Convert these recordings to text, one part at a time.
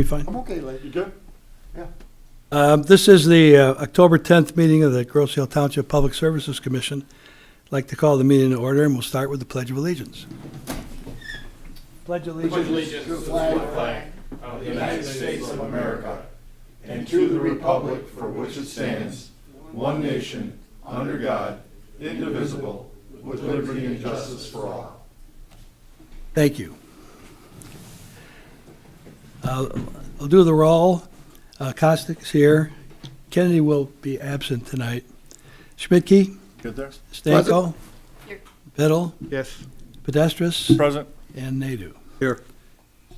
fine? I'm okay, Lee. You good? Yeah. This is the October 10th meeting of the Grosse Ile Township Public Services Commission. I'd like to call the meeting to order, and we'll start with the Pledge of Allegiance. Pledge allegiance To the flag of the United States of America and to the republic for which it stands, one nation, under God, indivisible, with liberty and justice for all. Thank you. I'll do the roll. Costick's here. Kennedy will be absent tonight. Schmidtke, Good there? Stanko, Here. Biddle, Yes. Pedestris, Present. and Nadu. Here.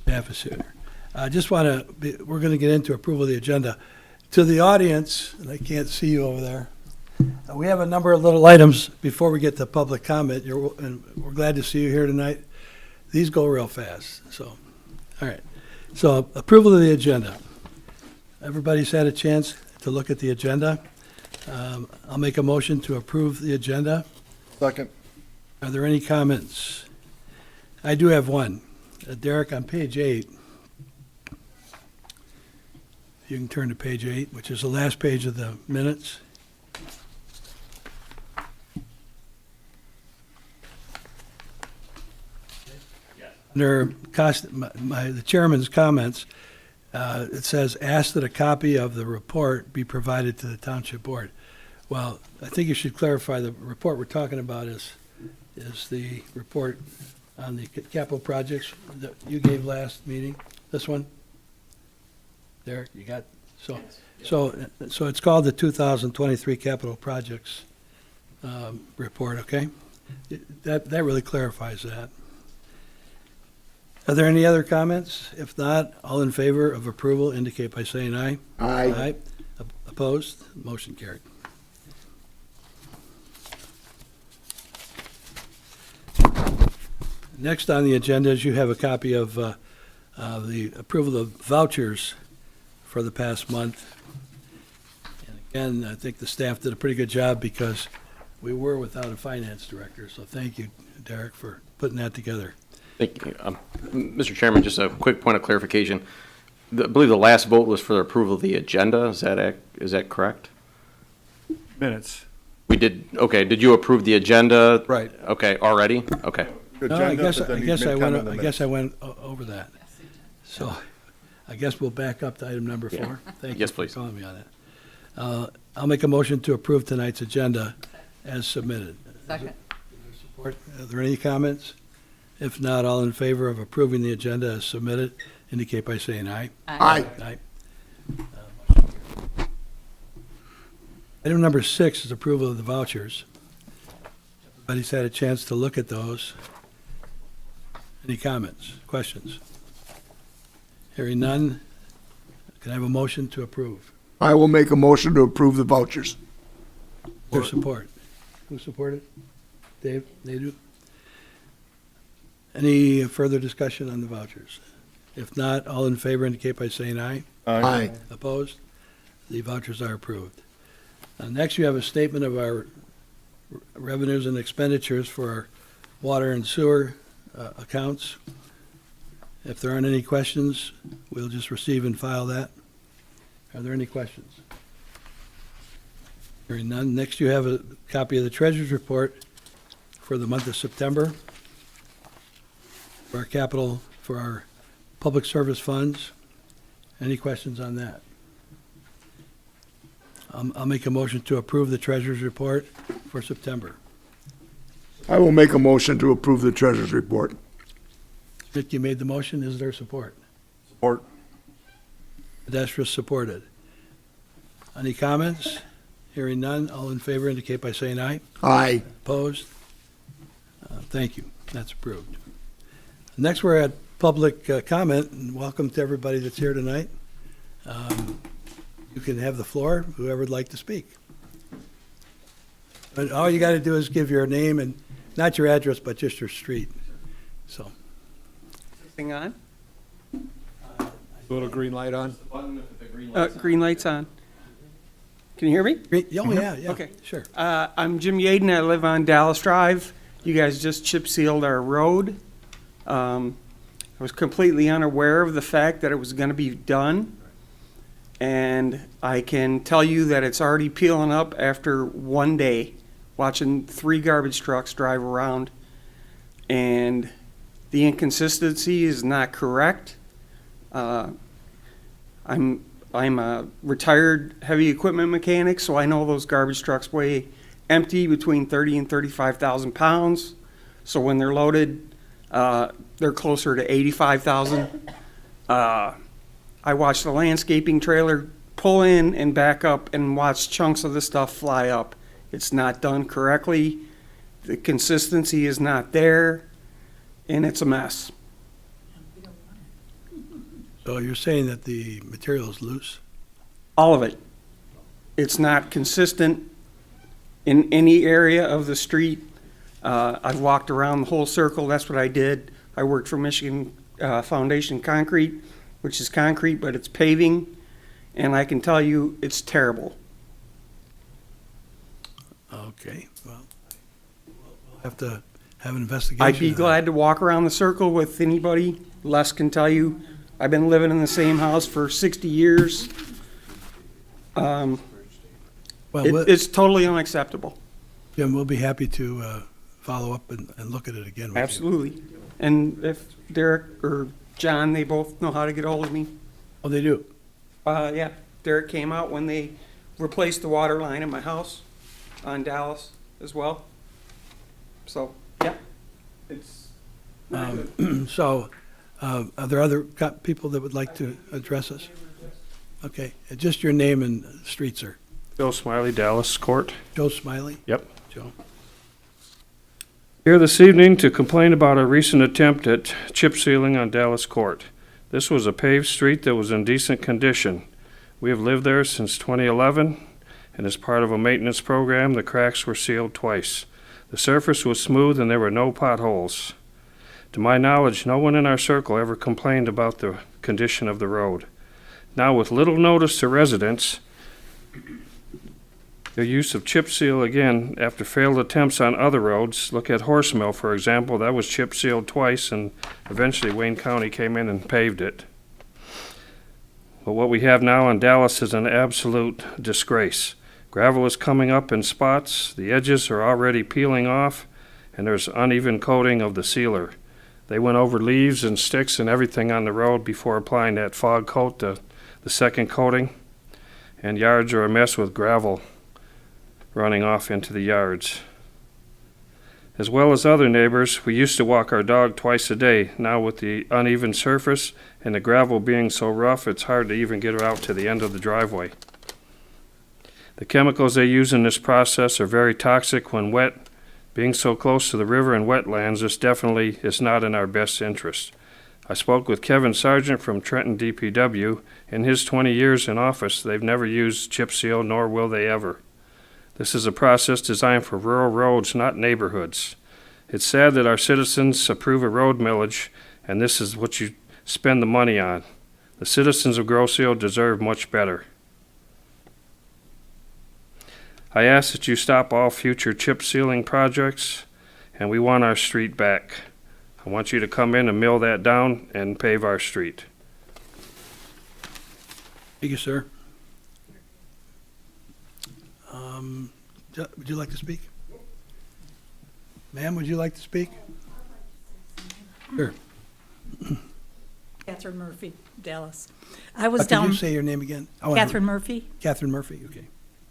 Staff is here. I just want to, we're going to get into approval of the agenda. To the audience, and I can't see you over there, we have a number of little items before we get to public comment. And we're glad to see you here tonight. These go real fast, so, all right. So approval of the agenda. Everybody's had a chance to look at the agenda. I'll make a motion to approve the agenda. Second. Are there any comments? I do have one. Derek, on page 8, you can turn to page 8, which is the last page of the minutes. Under the chairman's comments, it says, ask that a copy of the report be provided to the township board. Well, I think you should clarify the report we're talking about is the report on the capital projects that you gave last meeting. This one? Derek, you got, so it's called the 2023 Capital Projects Report, okay? That really clarifies that. Are there any other comments? If not, all in favor of approval indicate by saying aye. Aye. Opposed? Motion carried. Next on the agenda is you have a copy of the approval of vouchers for the past month. And again, I think the staff did a pretty good job because we were without a finance director. So thank you, Derek, for putting that together. Thank you. Mr. Chairman, just a quick point of clarification. I believe the last vote was for the approval of the agenda. Is that correct? Minutes. We did, okay, did you approve the agenda? Right. Okay, already? Okay. No, I guess I went over that. So I guess we'll back up to item number 4. Yeah. Thank you Yes, for please. calling me on that. I'll make a motion to approve tonight's agenda as submitted. Second. Are there any comments? If not, all in favor of approving the agenda as submitted, indicate by saying aye. Aye. Aye. Item number 6 is approval of the vouchers. Everybody's had a chance to look at those. Any comments, questions? Hearing none, can I have a motion to approve? I will make a motion to approve the vouchers. Their support. Who supported? Dave, they do? Any further discussion on the vouchers? If not, all in favor indicate by saying aye. Aye. Opposed? The vouchers are approved. Next, you have a statement of our revenues and expenditures for our water and sewer accounts. If there aren't any questions, we'll just receive and file that. Are there any questions? Hearing none. Next, you have a copy of the treasurer's report for the month of September for our capital, for our public service funds. Any questions on that? I'll make a motion to approve the treasurer's report for September. I will make a motion to approve the treasurer's report. Mickey made the motion. Is there support? Support. Pedestrians supported. Any comments? Hearing none. All in favor indicate by saying aye. Aye. Opposed? Thank you. That's approved. Next, we're at public comment, and welcome to everybody that's here tonight. You can have the floor, whoever would like to speak. But all you got to do is give your name and not your address, but just your street. So, Thing on? Little green light on. Green light's on. Can you hear me? oh, yeah, Okay. sure. I'm Jim Yaden. I live on Dallas Drive. You guys just chip sealed our road. I was completely unaware of the fact that it was gonna be done. And I can tell you that it's already peeling up after one day, watching 3 garbage trucks drive around. And the inconsistency is not correct. I'm a retired heavy equipment mechanic, so I know those garbage trucks weigh empty between 30 and 35,000 pounds. So when they're loaded, they're closer to 85,000. I watched the landscaping trailer pull in and back up and watch chunks of the stuff fly up. It's not done correctly. The consistency is not there, and it's a mess. So you're saying that the material is loose? All of it. It's not consistent in any area of the street. I've walked around the whole circle. That's what I did. I worked for Michigan Foundation Concrete, which is concrete, but it's paving. And I can tell you, it's terrible. Okay, well, we'll have to have an investigation. I'd be of that. glad to walk around the circle with anybody. Les can tell you, I've been living in the same house for 60 years. Well, It's totally unacceptable. Jim, we'll be happy to follow up and look at it again with you. Absolutely. And if Derek or John, they both know how to get hold of me. Oh, they do? Yeah, Derek came out when they replaced the water line in my house on Dallas as well. So, yeah, it's not good. So, are there other people that would like to address us? Okay, just your name and street, sir. Joe Smiley, Dallas Court. Joe Smiley? Yep. Joe. Here this evening to complain about a recent attempt at chip sealing on Dallas Court. This was a paved street that was in decent condition. We have lived there since 2011, and as part of a maintenance program, the cracks were sealed twice. The surface was smooth and there were no potholes. To my knowledge, no one in our circle ever complained about the condition of the road. Now, with little notice to residents, the use of chip seal again after failed attempts on other roads. Look at Horsemill, for example. That was chip sealed twice, and eventually Wayne County came in and paved it. But what we have now in Dallas is an absolute disgrace. Gravel is coming up in spots, the edges are already peeling off, and there's uneven coating of the sealer. They went over leaves and sticks and everything on the road before applying that fog coat, the second coating, and yards are a mess with gravel running off into the yards. As well as other neighbors, we used to walk our dog twice a day. Now with the uneven surface and the gravel being so rough, it's hard to even get her out to the end of the driveway. The chemicals they use in this process are very toxic when wet. Being so close to the river and wetlands, this definitely is not in our best interest. I spoke with Kevin Sargent from Trenton DPW. In his 20 years in office, they've never used chip seal, nor will they ever. This is a process designed for rural roads, not neighborhoods. It's sad that our citizens approve a road millage, and this is what you spend the money on. The citizens of Grosse Ile deserve much better. I ask that you stop all future chip sealing projects, and we want our street back. I want you to come in and mill that down and pave our street. Thank you, sir. Would you like to speak? Ma'am, would you like to speak? Sure. Catherine Murphy, Dallas. I was Could down, you say your name again? Catherine Murphy. Catherine Murphy, okay.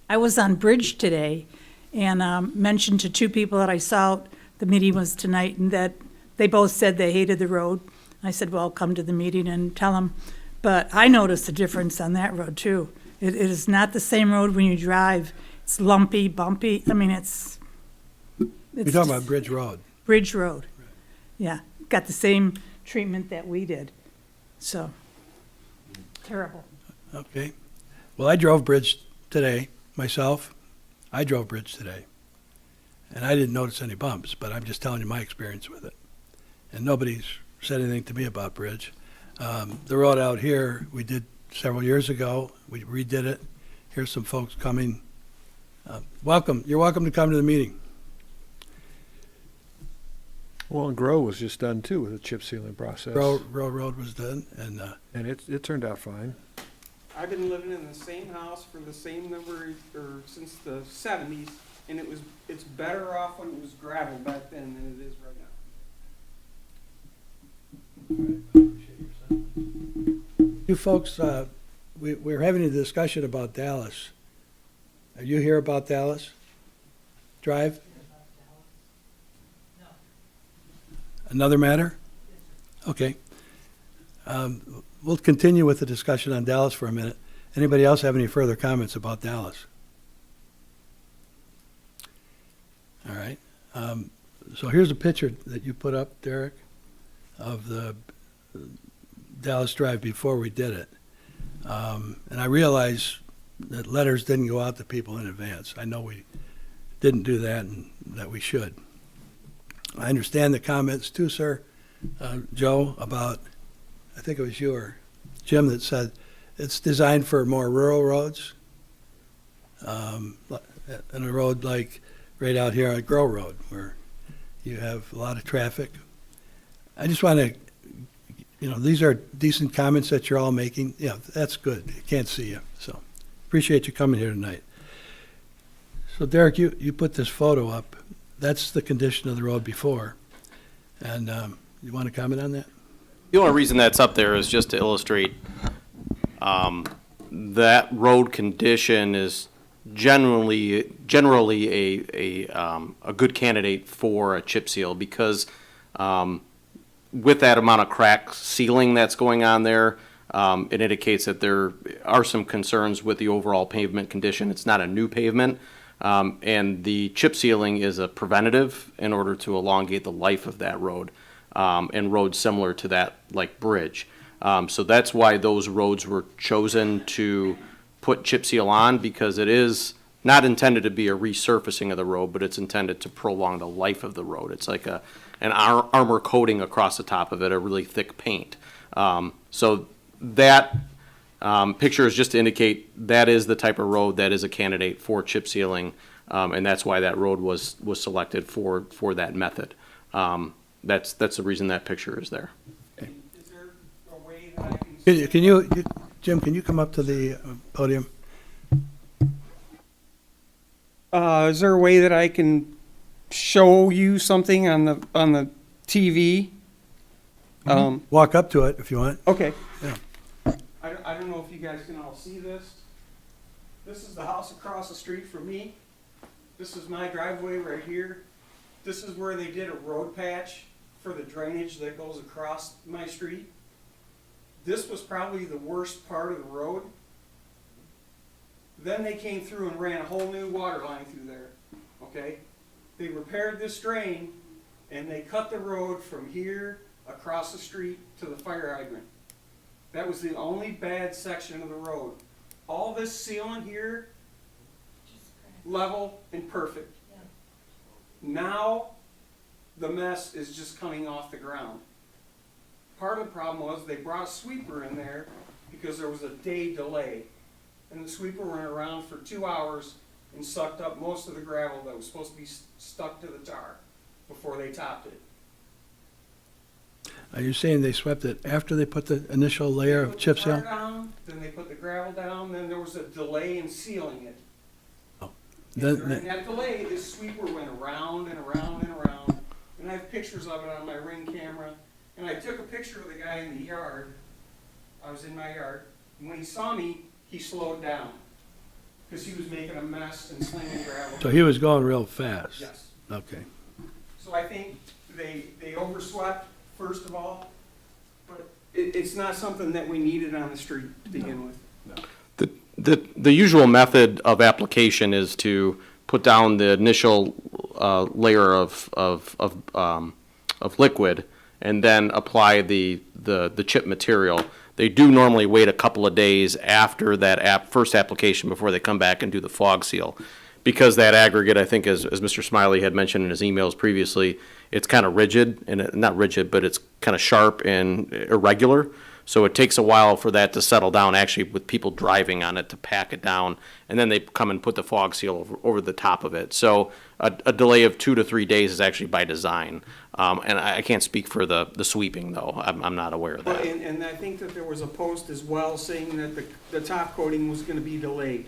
I was on Bridge today and mentioned to 2 people that I saw, the meeting was tonight, and that they both said they hated the road. I said, well, come to the meeting and tell them. But I noticed a difference on that road, too. It is not the same road when you drive. It's lumpy, bumpy. I mean, it's You're talking about Bridge Road. Bridge Road. Yeah, got the same treatment that we did. So, terrible. Okay. Well, I drove Bridge today, myself. I drove Bridge today. And I didn't notice any bumps, but I'm just telling you my experience with it. And nobody's said anything to me about Bridge. The road out here, we did several years ago. We redid it. Here's some folks coming. Welcome. You're welcome to come to the meeting. Well, and Grow was just done too with the chip sealing process. Row Road was done, and, And it turned out fine. I've been living in the same house for the same number, or since the 70s, and it's better off when it was gravel back then than it is right now. you folks, we're having a discussion about Dallas. Are you here about Dallas Drive? Another matter? Okay. We'll continue with the discussion on Dallas for a minute. Anybody else have any further comments about Dallas? All right. So here's a picture that you put up, Derek, of the Dallas Drive before we did it. And I realize that letters didn't go out to people in advance. I know we didn't do that and that we should. I understand the comments too, sir, Joe, about, I think it was you or Jim that said it's designed for more rural roads. And a road like right out here on Grow Road where you have a lot of traffic. I just want to, these are decent comments that you're all making. Yeah, that's good. I can't see you, so appreciate you coming here tonight. So Derek, you put this photo up. That's the condition of the road before. And you want to comment on that? The only reason that's up there is just to illustrate that road condition is generally a good candidate for a chip seal because with that amount of crack sealing that's going on there, it indicates that there are some concerns with the overall pavement condition. It's not a new pavement. And the chip sealing is a preventative in order to elongate the life of that road and roads similar to that, like bridge. So that's why those roads were chosen to put chip seal on, because it is not intended to be a resurfacing of the road, but it's intended to prolong the life of the road. It's like an armor coating across the top of it, a really thick paint. So that picture is just to indicate that is the type of road that is a candidate for chip sealing, and that's why that road was selected for that method. That's the reason that picture is there. Is there a way that I can... Can you, Jim, can you come up to the podium? Is there a way that I can show you something on the TV? Walk up to it if you want. Okay. Yeah. I don't know if you guys can all see this. This is the house across the street from me. This is my driveway right here. This is where they did a road patch for the drainage that goes across my street. This was probably the worst part of the road. Then they came through and ran a whole new water line through there, okay? They repaired this drain and they cut the road from here across the street to the fire hydrant. That was the only bad section of the road. All this sealant here, level and perfect. Now, the mess is just coming off the ground. Part of the problem was they brought a sweeper in there because there was a day delay. And the sweeper went around for 2 hours and sucked up most of the gravel that was supposed to be stuck to the tar before they topped it. Are you saying they swept it after they put the initial layer of chip seal? They put the tar down, then they put the gravel down, then there was a delay in sealing it. Then- During that delay, this sweeper went around and around and around, and I have pictures of it on my Ring camera. And I took a picture of the guy in the yard. I was in my yard, and when he saw me, he slowed down because he was making a mess and slinging gravel. So he was going real fast? Yes. Okay. So I think they overswept, first of all, but it's not something that we needed on the street to begin with. The usual method of application is to put down the initial layer of liquid and then apply the chip material. They do normally wait a couple of days after that first application before they come back and do the fog seal. Because that aggregate, I think, as Mr. Smiley had mentioned in his emails previously, it's kind of rigid, and not rigid, but it's kind of sharp and irregular. So it takes a while for that to settle down, actually with people driving on it to pack it down. And then they come and put the fog seal over the top of it. So a delay of 2 to 3 days is actually by design. And I can't speak for the sweeping though. I'm not aware of Well, that. and I think that there was a post as well saying that the top coating was gonna be delayed.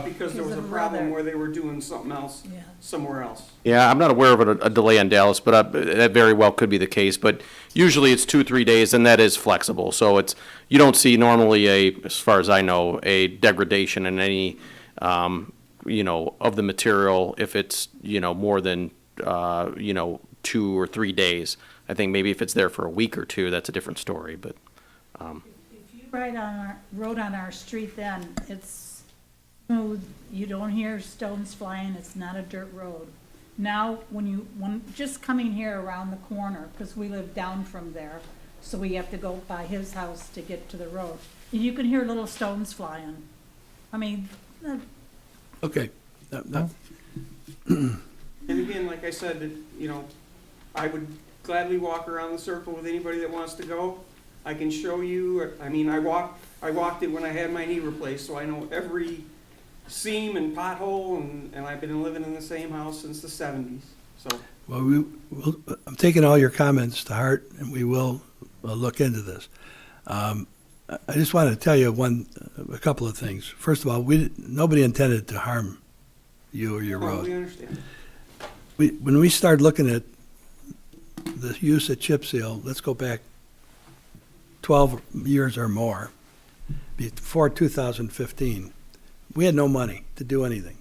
Because there was a of problem weather. where they were doing something else Yeah. somewhere else. Yeah, I'm not aware of a delay in Dallas, but that very well could be the case. But usually it's 2 or 3 days, and that is flexible. So you don't see normally as far as I know, a degradation in any, of the material if it's, more than, 2 or 3 days. I think maybe if it's there for a week or two, that's a different story, but. If you rode on our street then, it's smooth, you don't hear stones flying, it's not a dirt road. Now, when just coming here around the corner, because we live down from there, so we have to go by his house to get to the road, and you can hear little stones flying. I mean, Okay. And again, like I said, I would gladly walk around the circle with anybody that wants to go. I can show you, I walked it when I had my knee replaced, so I know every seam and pothole, and I've been living in the same house since the 70s, so. Well, I'm taking all your comments to heart, and we will look into this. I just wanted to tell you a couple of things. First of all, nobody intended to harm you or your Oh, road. we understand. When we started looking at the use of chip seal, let's go back 12 years or more, before 2015, we had no money to do anything.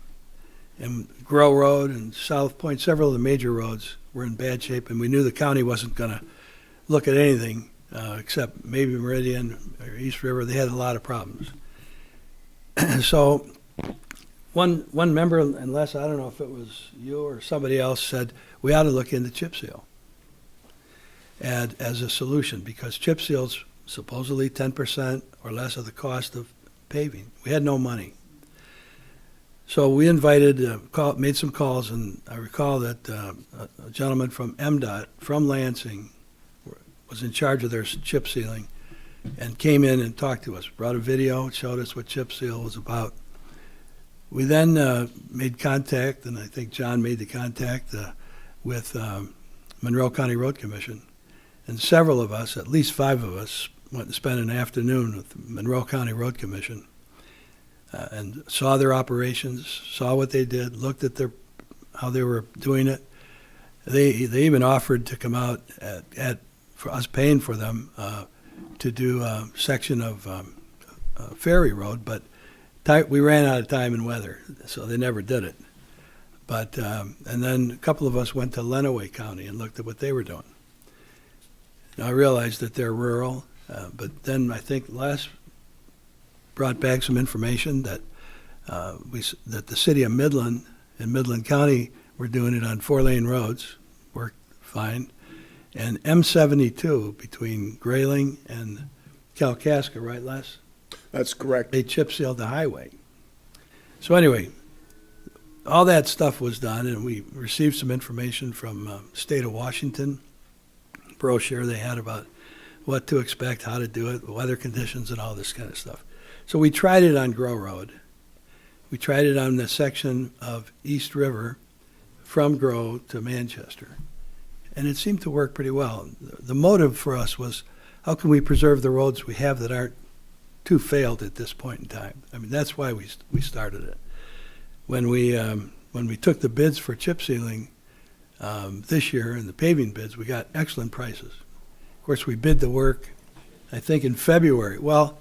And Grow Road and South Point, several of the major roads were in bad shape, and we knew the county wasn't going to look at anything except maybe Meridian or East River. They had a lot of problems. So one member, unless I don't know if it was you or somebody else, said we ought to look into chip seal as a solution, because chip seal's supposedly 10% or less of the cost of paving. We had no money. So we made some calls, and I recall that a gentleman from MDOT, from Lansing, was in charge of their chip sealing, and came in and talked to us, brought a video, showed us what chip seal was about. We then made contact, and I think John made the contact with Monroe County Road Commission, and several of us, at least 5 of us, went and spent an afternoon with Monroe County Road Commission and saw their operations, saw what they did, looked at how they were doing it. They even offered to come out for us paying for them to do a section of Ferry Road, but we ran out of time and weather, so they never did it. But and then a couple of us went to Lenawee County and looked at what they were doing. Now I realized that they're rural, but then I think Les brought back some information that that the city of Midland and Midland County were doing it on 4-lane roads, worked fine, and M72 between Grayling and Kalkaska, right, Les? That's correct. They chip sealed the highway. So anyway, all that stuff was done, and we received some information from state of Washington, brochure they had about what to expect, how to do it, weather conditions, and all this kind of stuff. So we tried it on Grow Road. We tried it on the section of East River from Grow to Manchester, and it seemed to work pretty well. The motive for us was, how can we preserve the roads we have that aren't too failed at this point in time? I mean, that's why we started it. When we took the bids for chip sealing this year and the paving bids, we got excellent prices. Of course, we bid the work, I think, in February. Well,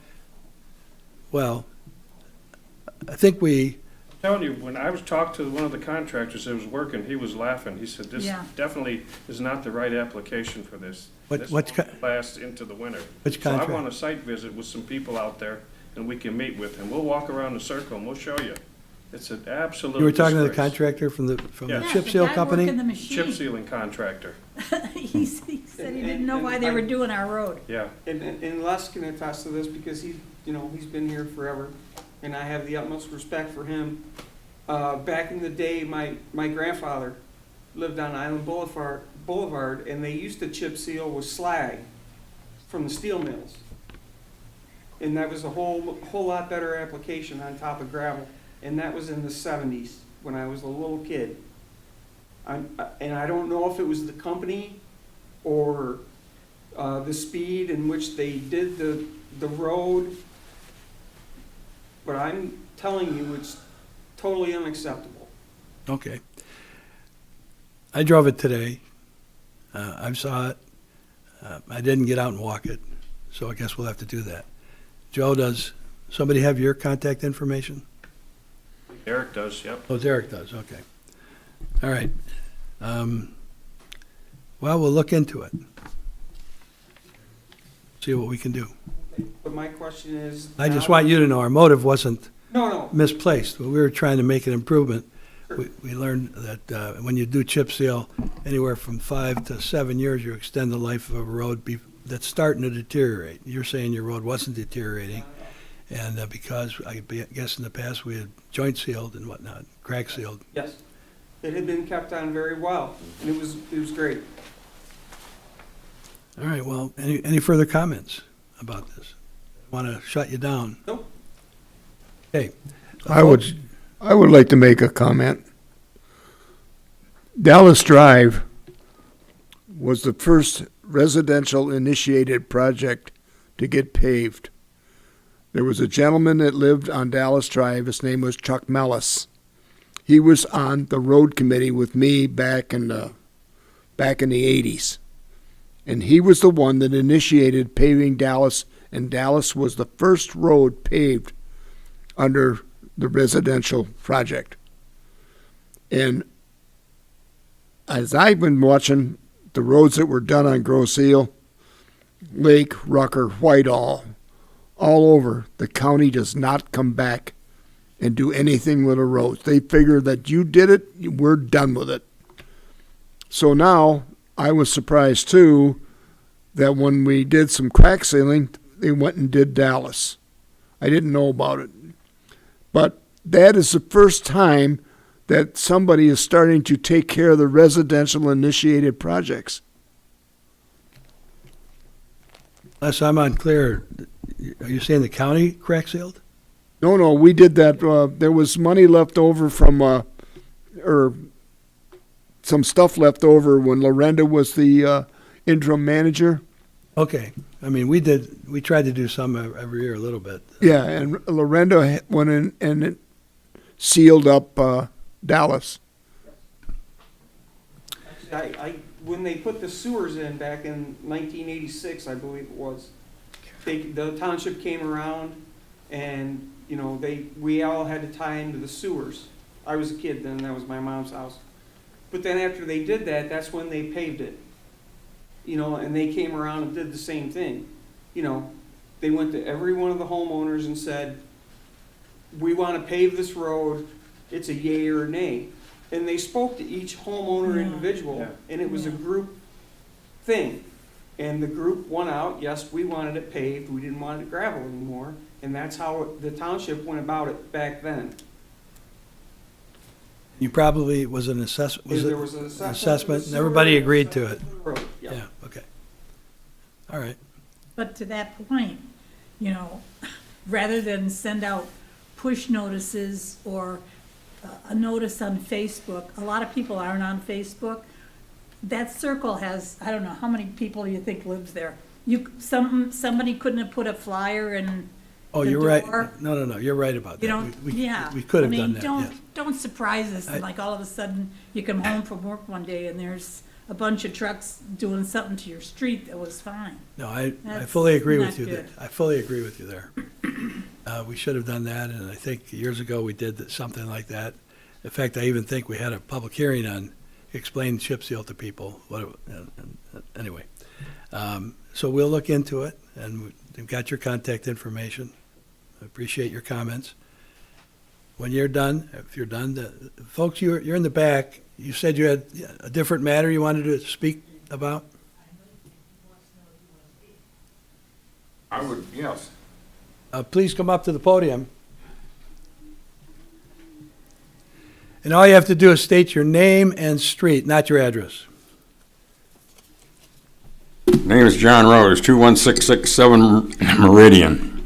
I think I'm telling you, when I was talking to one of the contractors that was working, he was laughing. He said, this Yeah. definitely is not the right application for this. What- This what's won't last into the winter. Which So I contract? want a site visit with some people out there, and we can meet with them. We'll walk around the circle and we'll show you. It's an absolute you were talking to the disgrace. contractor from the Yeah. yeah, chip the seal guy company? working the machine. Chip sealing contractor, He said he didn't know why they were doing our road. yeah. And Les can attest to this because he's been here forever, and I have the utmost respect for him. Back in the day, my grandfather lived on Island Boulevard, and they used to chip seal with slag from the steel mills. And that was a whole lot better application on top of gravel. And that was in the 70s, when I was a little kid. And I don't know if it was the company or the speed in which they did the road, but I'm telling you, it's totally unacceptable. Okay. I drove it today. I saw it. I didn't get out and walk it, so I guess we'll have to do that. Joe, does somebody have your contact information? Eric does, yep. Oh, Derek does, okay. All right. Well, we'll look into it. See what we can do. But my question is. I just want you to know our motive wasn't No. misplaced. We were trying to make an improvement. We learned that when you do chip seal, anywhere from 5 to 7 years, you extend the life of a road that's starting to deteriorate. You're saying your road wasn't deteriorating, and because I guess in the past we had joint sealed and whatnot, crack sealed. Yes. It had been kept on very well, and it was great. All right, well, any further comments about this? Want to shut you down? Nope. Okay. I would like to make a comment. Dallas Drive was the first residential initiated project to get paved. There was a gentleman that lived on Dallas Drive. His name was Chuck Mellis. He was on the road committee with me back in the 80s. And he was the one that initiated paving Dallas, and Dallas was the first road paved under the residential project. And as I've been watching the roads that were done on Grosse Ile, Lake, Rucker, Whitehall, all over, the county does not come back and do anything with the roads. They figure that you did it, we're done with it. So now, I was surprised too that when we did some crack sealing, they went and did Dallas. I didn't know about it. But that is the first time that somebody is starting to take care of the residential initiated projects. Unless I'm unclear, are you saying the county crack sealed? No, we did that. There was money left over from, or some stuff left over when Lorenda was the interim manager. Okay. I mean, we tried to do some every year a little bit. Yeah, and Lorenda went in and it sealed up Dallas. When they put the sewers in back in 1986, I believe it was, the township came around and, you know, we all had to tie into the sewers. I was a kid then, that was my mom's house. But then after they did that, that's when they paved it. You know, and they came around and did the same thing. You know, they went to every one of the homeowners and said, we want to pave this road, it's a yay or a nay. And they spoke to each homeowner individual, and it was a group thing. And the group went out, yes, we wanted it paved, we didn't want it gravel anymore, and that's how the township went about it back then. You probably, was an assessment, There was an assessment, and everybody agreed to it? Yeah. Yeah, okay. All right. But to that point, you know, rather than send out push notices or a notice on Facebook, a lot of people aren't on Facebook. That circle has, I don't know, how many people you think lives there? Somebody couldn't have put a flyer in Oh, the you're right. door. No, you're right about that. You know, We yeah. could have done that, I mean, yes. don't surprise us, and like all of a sudden, you come home from work one day and there's a bunch of trucks doing something to your street that was fine. No, I That's fully agree with not you there. good. I fully agree with you there. We should have done that, and I think years ago we did something like that. In fact, I even think we had a public hearing on explaining chip seal to people. Anyway, so we'll look into it, and we've got your contact information. I appreciate your comments. When you're done, if you're done, folks, you're in the back. You said you had a different matter you wanted to speak about? I would, yes. Please come up to the podium. And all you have to do is state your name and street, not your address. Name is John Rose, 21667 Meridian.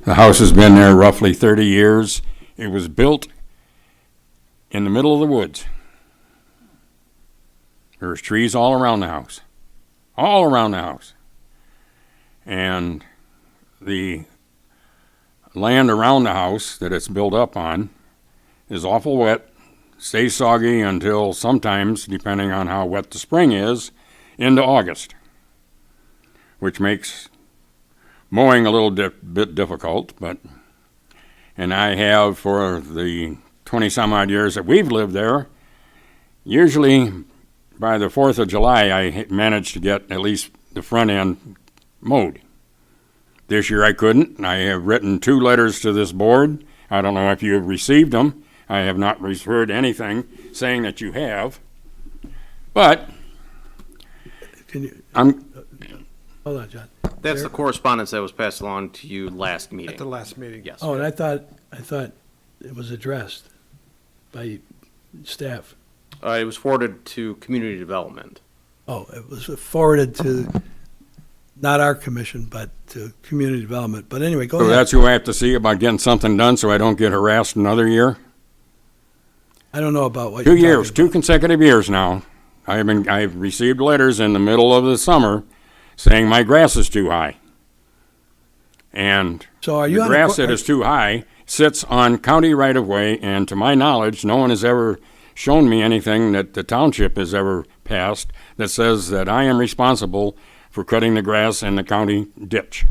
The house has been there roughly 30 years. It was built in the middle of the woods. There's trees all around the house. All around the house. And the land around the house that it's built up on is awful wet, stays soggy until sometimes, depending on how wet the spring is, into August, which makes mowing a little bit difficult. And I have, for the 20-some-odd years that we've lived there, usually by the 4th of July, I managed to get at least the front end mowed. This year I couldn't, and I have written 2 letters to this board. I don't know if you have received them. I have not heard anything saying that you have. But Can you, I'm, hold on, John. That's the correspondence that was passed along to you last meeting. At the last meeting. Yes. Oh, and I thought it was addressed by staff. It was forwarded to community development. Oh, it was forwarded to, not our commission, but to community development. But anyway, go so ahead. that's who I have to see about getting something done so I don't get harassed another year. I don't know about what 2 you're years, talking 2 consecutive years now. I've received letters in the middle of the summer saying my grass is too high. And So are you the on grass that is too high sits on county right-of-way, and to my knowledge, no one has ever shown me anything that the township has ever passed that says that I am responsible for cutting the grass in the county ditch.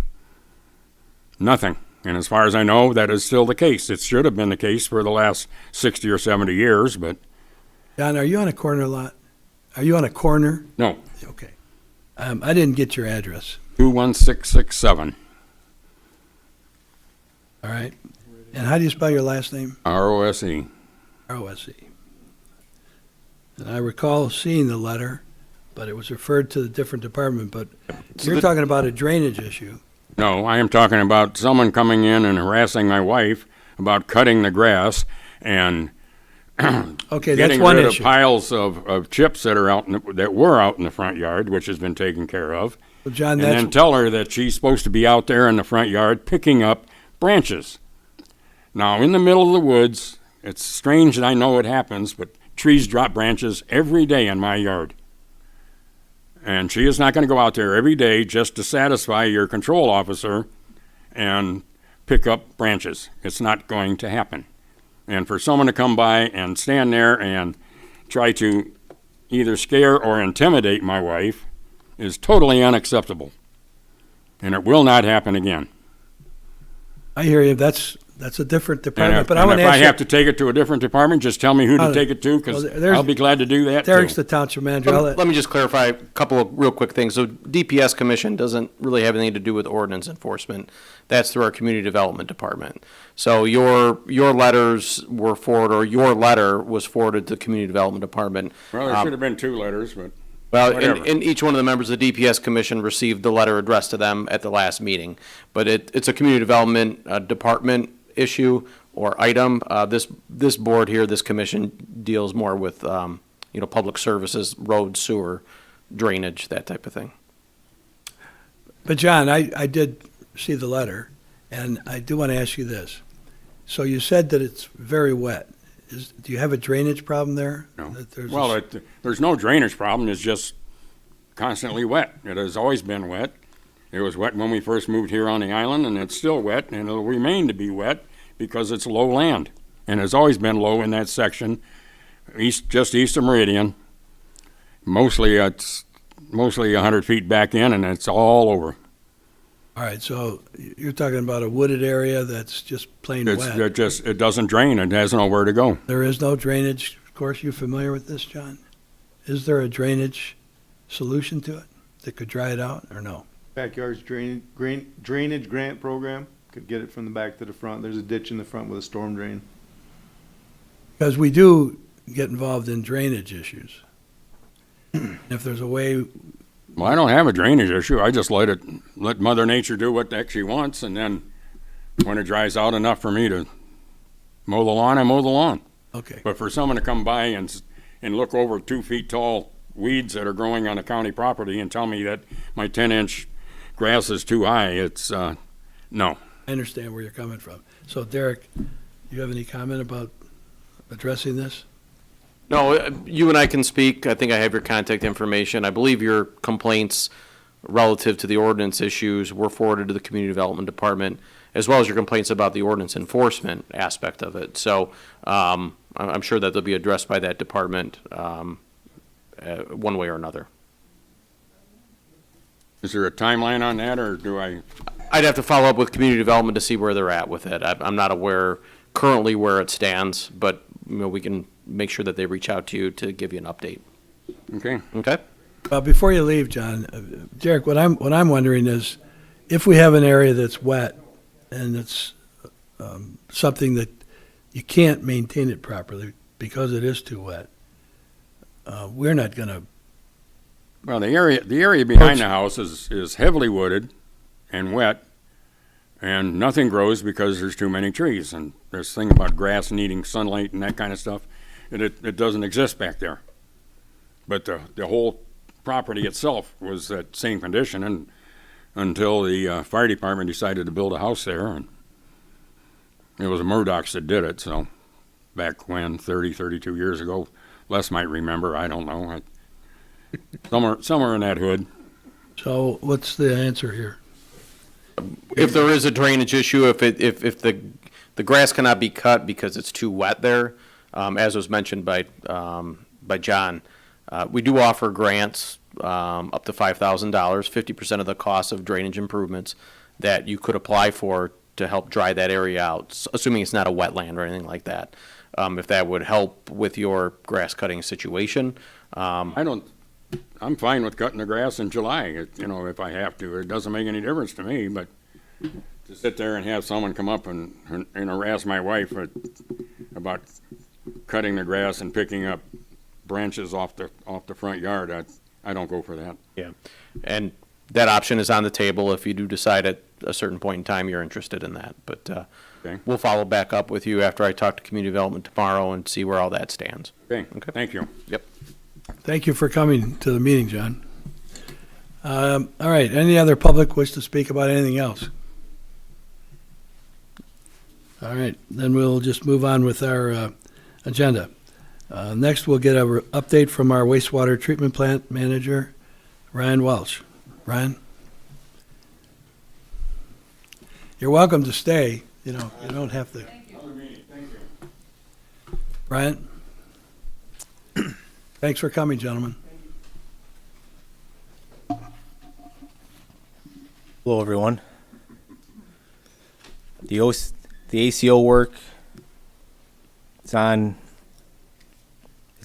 Nothing. And as far as I know, that is still the case. It should have been the case for the last 60 or 70 years, but John, are you on a corner lot? Are you on a corner? no. Okay. I didn't get your address, 21667 all right? And how do you spell your last name? ROSE. R-O-S-E. And I recall seeing the letter, but it was referred to the different department, but you're talking about a drainage issue. No, I am talking about someone coming in and harassing my wife about cutting the grass and Okay, that's getting one rid issue. of piles of chips that are that were out in the front yard, which has been taken care of. Well, John, And that's, then tell her that she's supposed to be out there in the front yard picking up branches. Now, in the middle of the woods, it's strange that I know it happens, but trees drop branches every day in my yard. And she is not going to go out there every day just to satisfy your control officer and pick up branches. It's not going to happen. And for someone to come by and stand there and try to either scare or intimidate my wife is totally unacceptable. And it will not happen again. I hear you, that's a different And department, if, but I and want to if I ask you. have to take it to a different department, just tell me who to take it to, because well, there's- I'll be glad to do that Derek's too. the township manager. I'll Let me just clarify a couple of real quick things. So DPS Commission doesn't really have anything to do with ordinance enforcement. That's through our Community Development Department. So your letters were forwarded, or your letter was forwarded to the Community Development Department. Well, there should have been 2 letters, but Well, whatever. and each one of the members of the DPS Commission received the letter addressed to them at the last meeting. But it's a Community Development Department issue or item. This board here, this commission deals more with, public services, road, sewer, drainage, that type of thing. But John, I did see the letter, and I do want to ask you this. So you said that it's very wet. Do you have a drainage problem there? No. That there's Well, there's no drainage problem, it's just constantly wet. It has always been wet. It was wet when we first moved here on the island, and it's still wet, and it'll remain to be wet because it's low land. And it's always been low in that section, just east of Meridian. It's mostly 100 feet back in, and it's all over. All right, so you're talking about a wooded area that's just plain wet. It doesn't drain, it has nowhere to go. There is no drainage. Of course, you familiar with this, John? Is there a drainage solution to it that could dry it out, or no? Backyard's drainage grant program, could get it from the back to the front. There's a ditch in the front with a storm drain. Because we do get involved in drainage issues. If there's a way, Well, I don't have a drainage issue. I just let Mother Nature do what the heck she wants, and then when it dries out enough for me to mow the lawn, I mow the lawn. okay. But for someone to come by and look over 2 feet tall weeds that are growing on a county property and tell me that my 10-inch grass is too high. It's, no. I understand where you're coming from. So Derek, you have any comment about addressing this? No, you and I can speak. I think I have your contact information. I believe your complaints relative to the ordinance issues were forwarded to the Community Development Department, as well as your complaints about the ordinance enforcement aspect of it. So I'm sure that they'll be addressed by that department one way or another. Is there a timeline on that, or do I? I'd have to follow up with Community Development to see where they're at with it. I'm not aware currently where it stands, but we can make sure that they reach out to you to give you an update. Okay. Okay? Before you leave, John, Derek, what I'm wondering is, if we have an area that's wet and it's something that you can't maintain it properly because it is too wet, we're not going to. Well, the area behind the house is heavily wooded and wet, and nothing grows because there's too many trees. And this thing about grass needing sunlight and that kind of stuff, it doesn't exist back there. But the whole property itself was that same condition, and until the fire department decided to build a house there, and it was the Murdochs that did it. So back when, 32 years ago, Les might remember. I don't know. Somewhere in that hood. So what's the answer here? If there is a drainage issue, if the grass cannot be cut because it's too wet there, as was mentioned by John, we do offer grants up to $5,000, 50% of the cost of drainage improvements that you could apply for to help dry that area out, assuming it's not a wetland or anything like that. If that would help with your grass cutting situation. I'm fine with cutting the grass in July, if I have to. It doesn't make any difference to me, but to sit there and have someone come up and harass my wife about cutting the grass and picking up branches off the front yard, I don't go for that. Yeah, and that option is on the table if you do decide at a certain point in time you're interested in that. But Okay. we'll follow back up with you after I talk to Community Development tomorrow and see where all that stands. Okay, thank you. Yep. Thank you for coming to the meeting, John. All right, any other public wish to speak about anything else? All right, then we'll just move on with our agenda. Next, we'll get an update from our wastewater treatment plant manager, Ryan Walsh. Ryan? You're welcome to stay, you don't have to. Thank you. Ryan? Thanks for coming, gentlemen. Hello, everyone. The ACO work, it's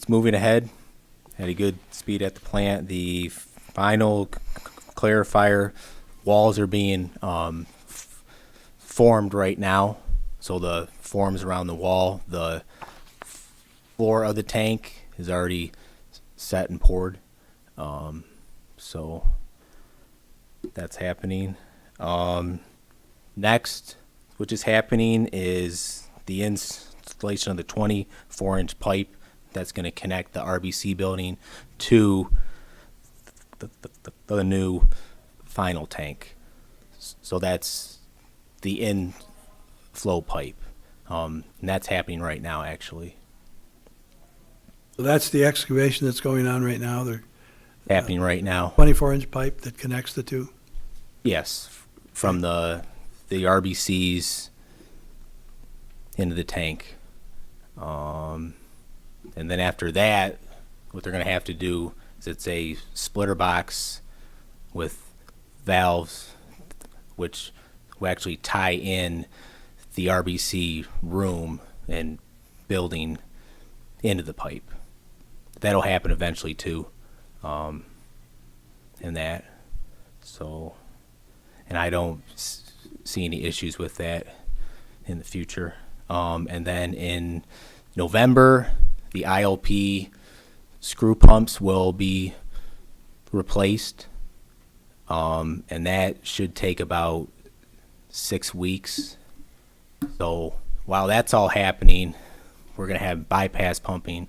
moving ahead at a good speed at the plant. The final clarifier walls are being formed right now. So the forms around the wall, the floor of the tank is already set and poured. So that's happening. Next, which is happening, is the installation of the 24-inch pipe that's going to connect the RBC building to the new final tank. So that's the inflow pipe. And that's happening right now, actually. So that's the excavation that's going on right now, the Happening right now. 24-inch pipe that connects the two? Yes, from the RBCs into the tank. And then after that, what they're going to have to do is it's a splitter box with valves, which will actually tie in the RBC room and building into the pipe. That'll happen eventually too, in that. So, and I don't see any issues with that in the future. And then in November, the ILP screw pumps will be replaced, and that should take about 6 weeks. So while that's all happening, we're going to have bypass pumping,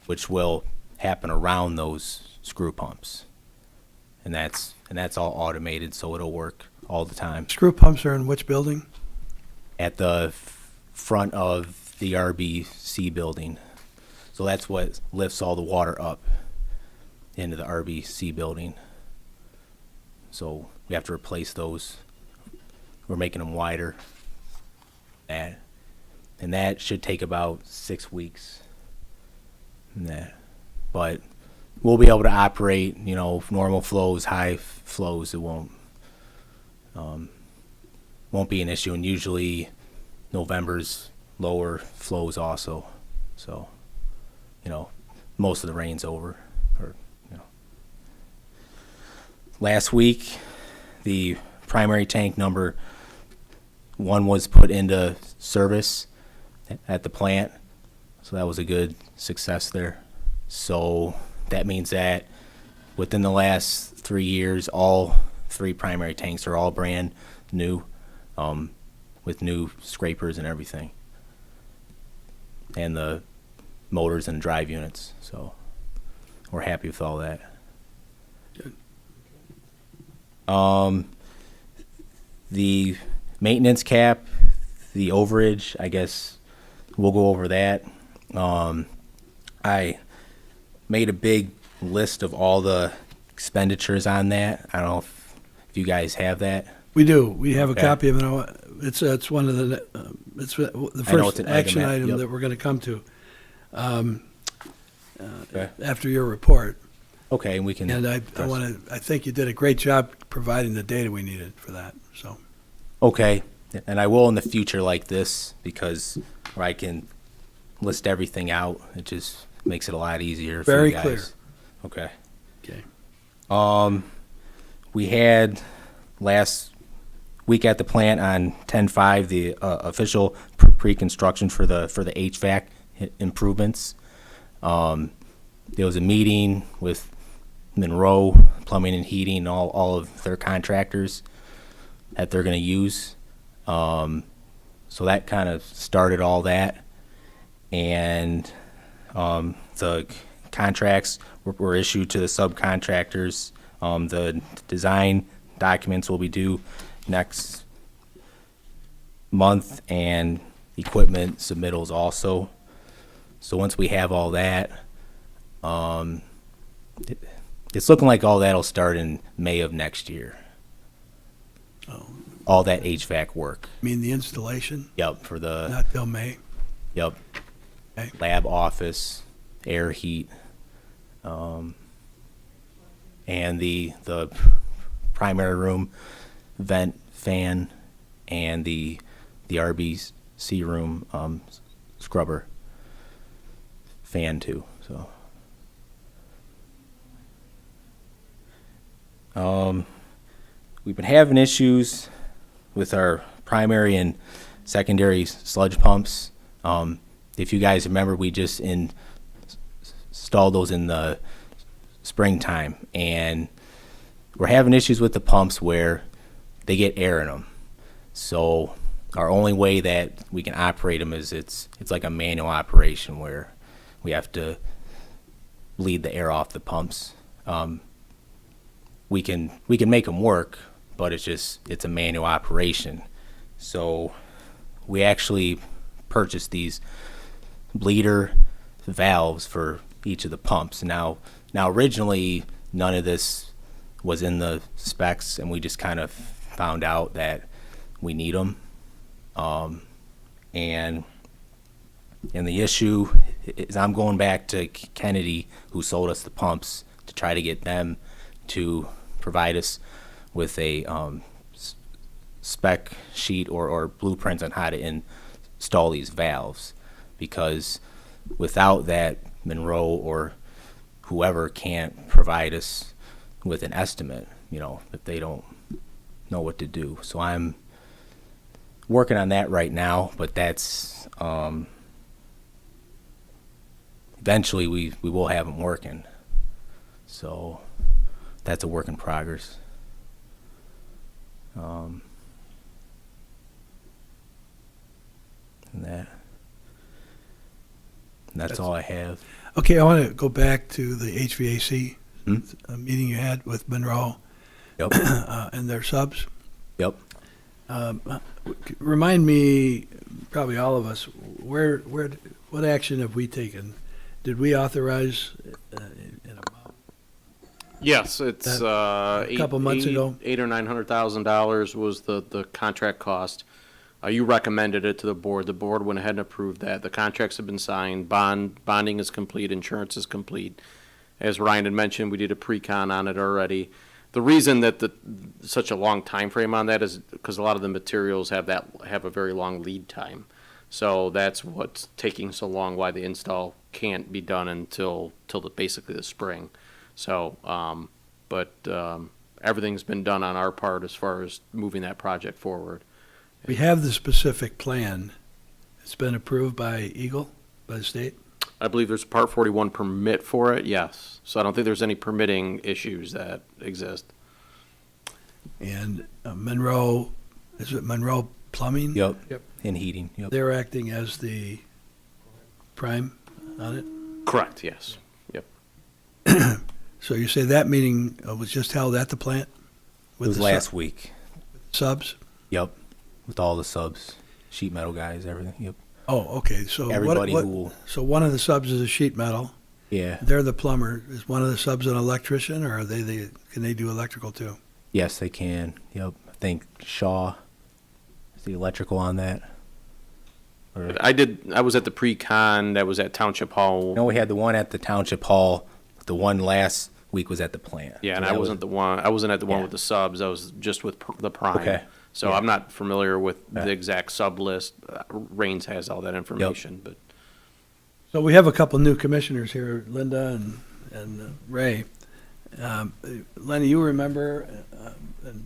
which will happen around those screw pumps. And that's all automated, so it'll work all the time. Screw pumps are in which building? At the front of the RBC building. So that's what lifts all the water up into the RBC building. So we have to replace those. We're making them wider. And that should take about 6 weeks. But we'll be able to operate, normal flows, high flows. It won't be an issue. And usually November's lower flows also. So, most of the rain's over. Last week, the primary tank number 1 was put into service at the plant. So that was a good success there. So that means that within the last 3 years, all 3 primary tanks are all brand new, with new scrapers and everything, and the motors and drive units. So we're happy with all that. Good. The maintenance cap, the overage, I guess we'll go over that. I made a big list of all the expenditures on that. I don't know if you guys have that. We do. We have a Okay. copy of it. It's one of the, it's the I know first it's an action item, item yep. that we're going to come to Okay. after your report. Okay, and we can. And I think you did a great job providing the data we needed for that, so. Okay, and I will in the future like this, because where I can list everything out. It just makes it a lot easier for Very you guys. clear. Okay. Okay. We had last week at the plant on 10/5 the official pre-construction for the HVAC improvements. There was a meeting with Monroe Plumbing and Heating and all of their contractors that they're going to use. So that kind of started all that. And the contracts were issued to the subcontractors. The design documents will be due next month, and equipment submittals also. So once we have all that, it's looking like all that'll start in May of next year. Oh. All that HVAC work. I mean, the installation, Yep, for the not till May. yep Okay. lab, office, air, heat, and the primary room, vent, fan, and the RBC room scrubber fan too. So we've been having issues with our primary and secondary sludge pumps. If you guys remember, we just installed those in the springtime, and we're having issues with the pumps where they get air in them. So our only way that we can operate them is it's like a manual operation where we have to bleed the air off the pumps. We can make them work, but it's a manual operation. So we actually purchased these bleeder valves for each of the pumps. Now originally none of this was in the specs, and we just kind of found out that we need them. And the issue is I'm going back to Kennedy, who sold us the pumps, to try to get them to provide us with a spec sheet or blueprints on how to install these valves, because without that, Monroe or whoever can't provide us with an estimate, if they don't know what to do. So I'm working on that right now, but that's eventually we will have them working. So that's a work in progress. And that's all I have. Okay, I want to go back to the HVAC Hmm? meeting you had with Monroe Yep. and their subs. Yep. Remind me, probably all of us, what action have we taken? Did we authorize an amount? Yes, it's, a couple months ago? $800,000 or $900,000 was the contract cost. You recommended it to the board. The board went ahead and approved that. The contracts have been signed. Bonding is complete. Insurance is complete. As Ryan had mentioned, we did a pre-con on it already. The reason that such a long time frame on that is because a lot of the materials have a very long lead time. So that's what's taking so long, why the install can't be done until basically the spring. So, everything's been done on our part as far as moving that project forward. We have the specific plan. It's been approved by Eagle, by the state. I believe there's a Part 41 permit for it, yes. So I don't think there's any permitting issues that exist. And Monroe, is it Monroe Plumbing? Yep. Yep. And heating. Yep. They're acting as the prime on it? Correct, yes. Yep. So you say that meeting was just held at the plant? It With was the last week. subs? Yep. With all the subs, sheet metal guys, everything. Yep. Oh, okay, so Everybody who- so one of the subs is a sheet metal, Yeah. they're the plumber. Is one of the subs an electrician, or are can they do electrical too? Yes, they can. Yep. I think Shaw is the electrical on that. Or, I was at the pre-con, that was at Township Hall. no, we had the one at the Township Hall. The one last week was at the plant. Yeah, and So I that wasn't at the one Yeah. with the subs, I was just with the prime. Okay. So Yeah. I'm not familiar with Yeah. the exact sub list. Raines has all that information, but So we have a couple new commissioners here, Linda and Ray. Lenny, you remember, and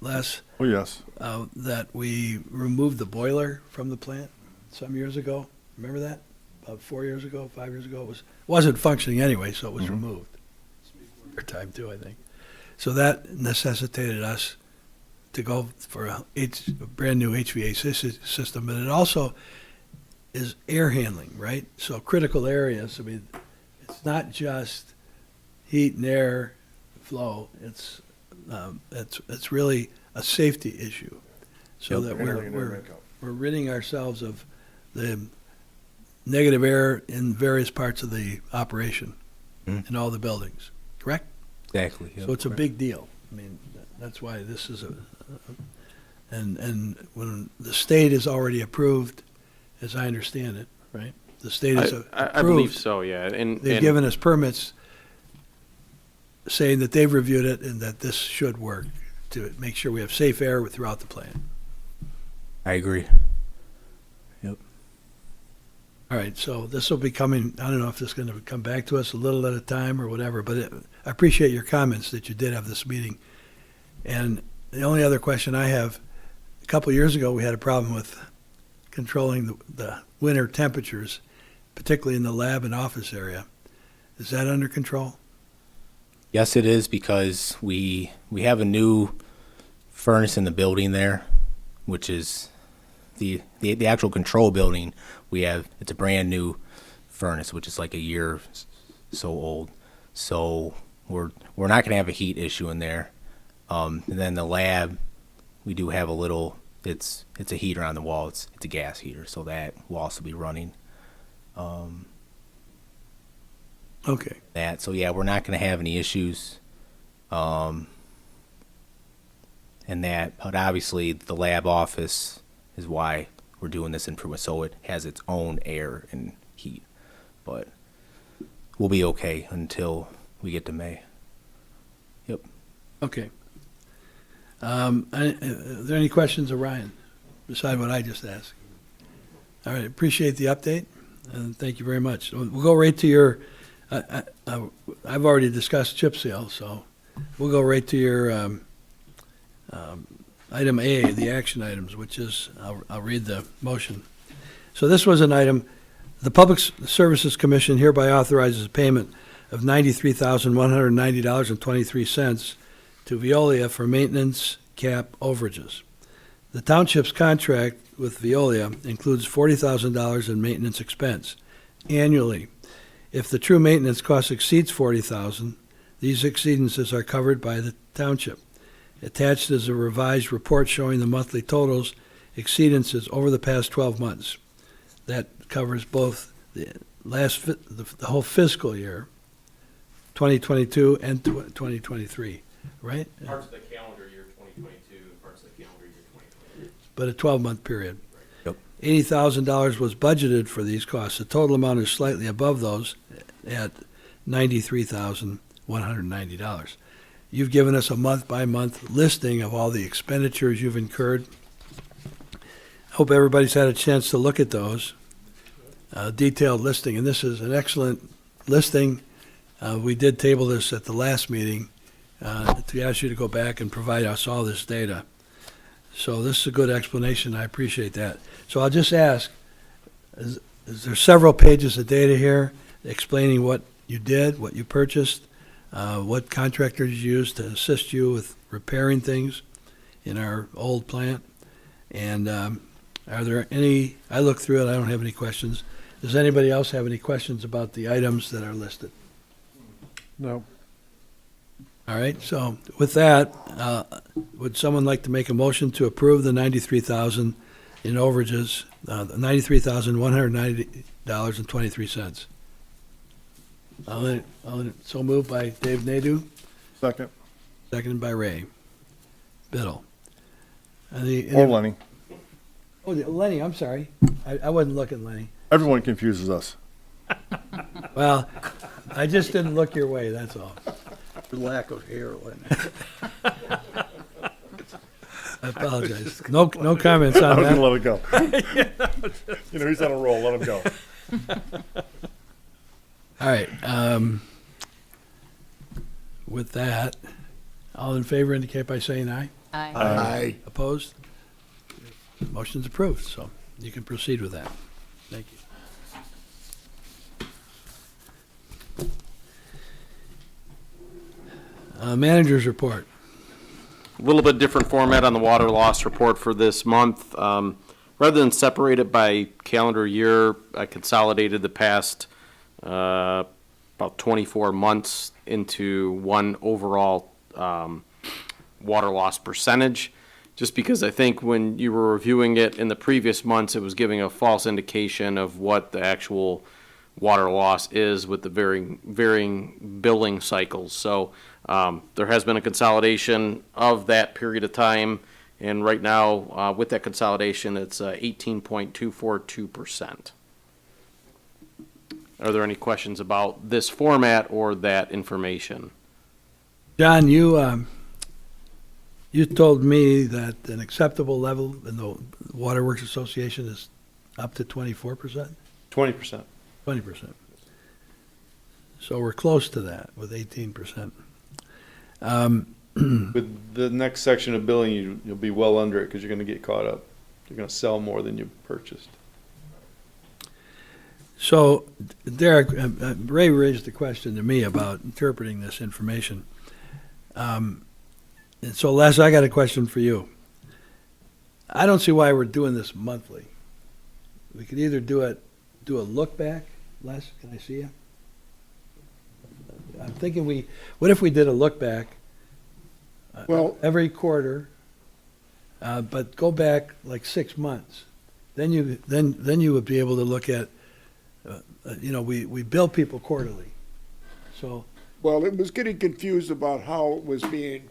Les, Oh, yes. that we removed the boiler from the plant some years ago? Remember that? About 4 years ago, 5 years ago? Wasn't functioning anyway, so it was removed. Your time too, I think. So that necessitated us to go for a brand-new HVAC system, but it also is air handling, right? So critical areas, I mean, it's not just heat and air flow, it's really a safety issue. So that we're ridding ourselves of the negative air in various parts of the operation, in all the buildings, correct? Exactly. Yep. So it's a big deal. I mean, that's why this is and when the state is already approved, as I understand it, right? The state is I believe approved. so, yeah. And They've given us permits saying that they've reviewed it and that this should work to make sure we have safe air throughout the plant. I agree. All right, so this will be coming, I don't know if this is going to come back to us a little at a time or whatever, but I appreciate your comments that you did have this meeting. And the only other question I have, a couple of years ago, we had a problem with controlling the winter temperatures, particularly in the lab and office area. Is that under control? Yes, it is, because we have a new furnace in the building there, which is the actual control building. It's a brand new furnace, which is like a year so old. So we're not going to have a heat issue in there. And then the lab, we do have it's a heater on the wall. It's a gas heater, so that will also be running. Okay. So yeah, we're not going to have any issues. And that, but obviously the lab office is why we're doing this improvement, so it has its own air and heat. But we'll be okay until we get to May. Yep. Okay. Are there any questions of Ryan, beside what I just asked? All right, appreciate the update, and thank you very much. We'll go right to your, I've already discussed chip seal, so we'll go right to your item A, the action items, which is, I'll read the motion. So this was an item, the Public Services Commission hereby authorizes payment of $93,190.23 to Veolia for maintenance cap overages. The township's contract with Veolia includes $40,000 in maintenance expense annually If the true maintenance cost exceeds $40,000, these exceedances are covered by the township. Attached is a revised report showing the monthly totals exceedances over the past 12 months. That covers both the whole fiscal year, 2022 and 2023, right? Parts of the calendar year 2022 and parts of the calendar year 2023. But a 12-month period. Yep. $80,000 was budgeted for these costs. The total amount is slightly above those at $93,190. You've given us a month-by-month listing of all the expenditures you've incurred. Hope everybody's had a chance to look at those. Detailed listing, and this is an excellent listing. We did table this at the last meeting to ask you to go back and provide us all this data. So this is a good explanation. I appreciate that. So I'll just ask, is there several pages of data here explaining what you did, what you purchased, what contractors you used to assist you with repairing things in our old plant? And are there any, I looked through it, I don't have any questions. Does anybody else have any questions about the items that are listed? No. All right, so with that, would someone like to make a motion to approve the $93,000 in overages, $93,190.23? So moved by Dave Nadeau, Second. seconded by Ray Biddle. Or Lenny. Oh, Lenny, I'm sorry. I wasn't looking, Lenny. Everyone confuses us. Well, I just didn't look your way, that's all. Lack of hair, Lenny. I apologize. No comments I on was gonna that. let it go. You know, he's on a roll, let him go. All right, with that, all in favor indicate by saying aye. Aye. Aye. Opposed? Motion's approved, so you can proceed with that. Thank you. Manager's report. A little bit different format on the water loss report for this month. Rather than separate it by calendar year, I consolidated the past about 24 months into one overall water loss percentage, just because I think when you were reviewing it in the previous months, it was giving a false indication of what the actual water loss is with the varying billing cycles. So there has been a consolidation of that period of time, and right now, with that consolidation, it's 18.242%. Are there any questions about this format or that information? John, you told me that an acceptable level in the Waterworks Association is up to 24%? 20%. 20%. So we're close to that with 18%. With the next section of billing, you'll be well under it because you're going to get caught up. You're going to sell more than you purchased. So, Derek, Ray raised a question to me about interpreting this information. And so, Les, I got a question for you. I don't see why we're doing this monthly. We could either do a look back. Les, can I see you? I'm thinking what if we did a look back Well- every quarter, but go back like 6 months? Then you would be able to look at, we bill people quarterly. So, Well, it was getting confused about how it was being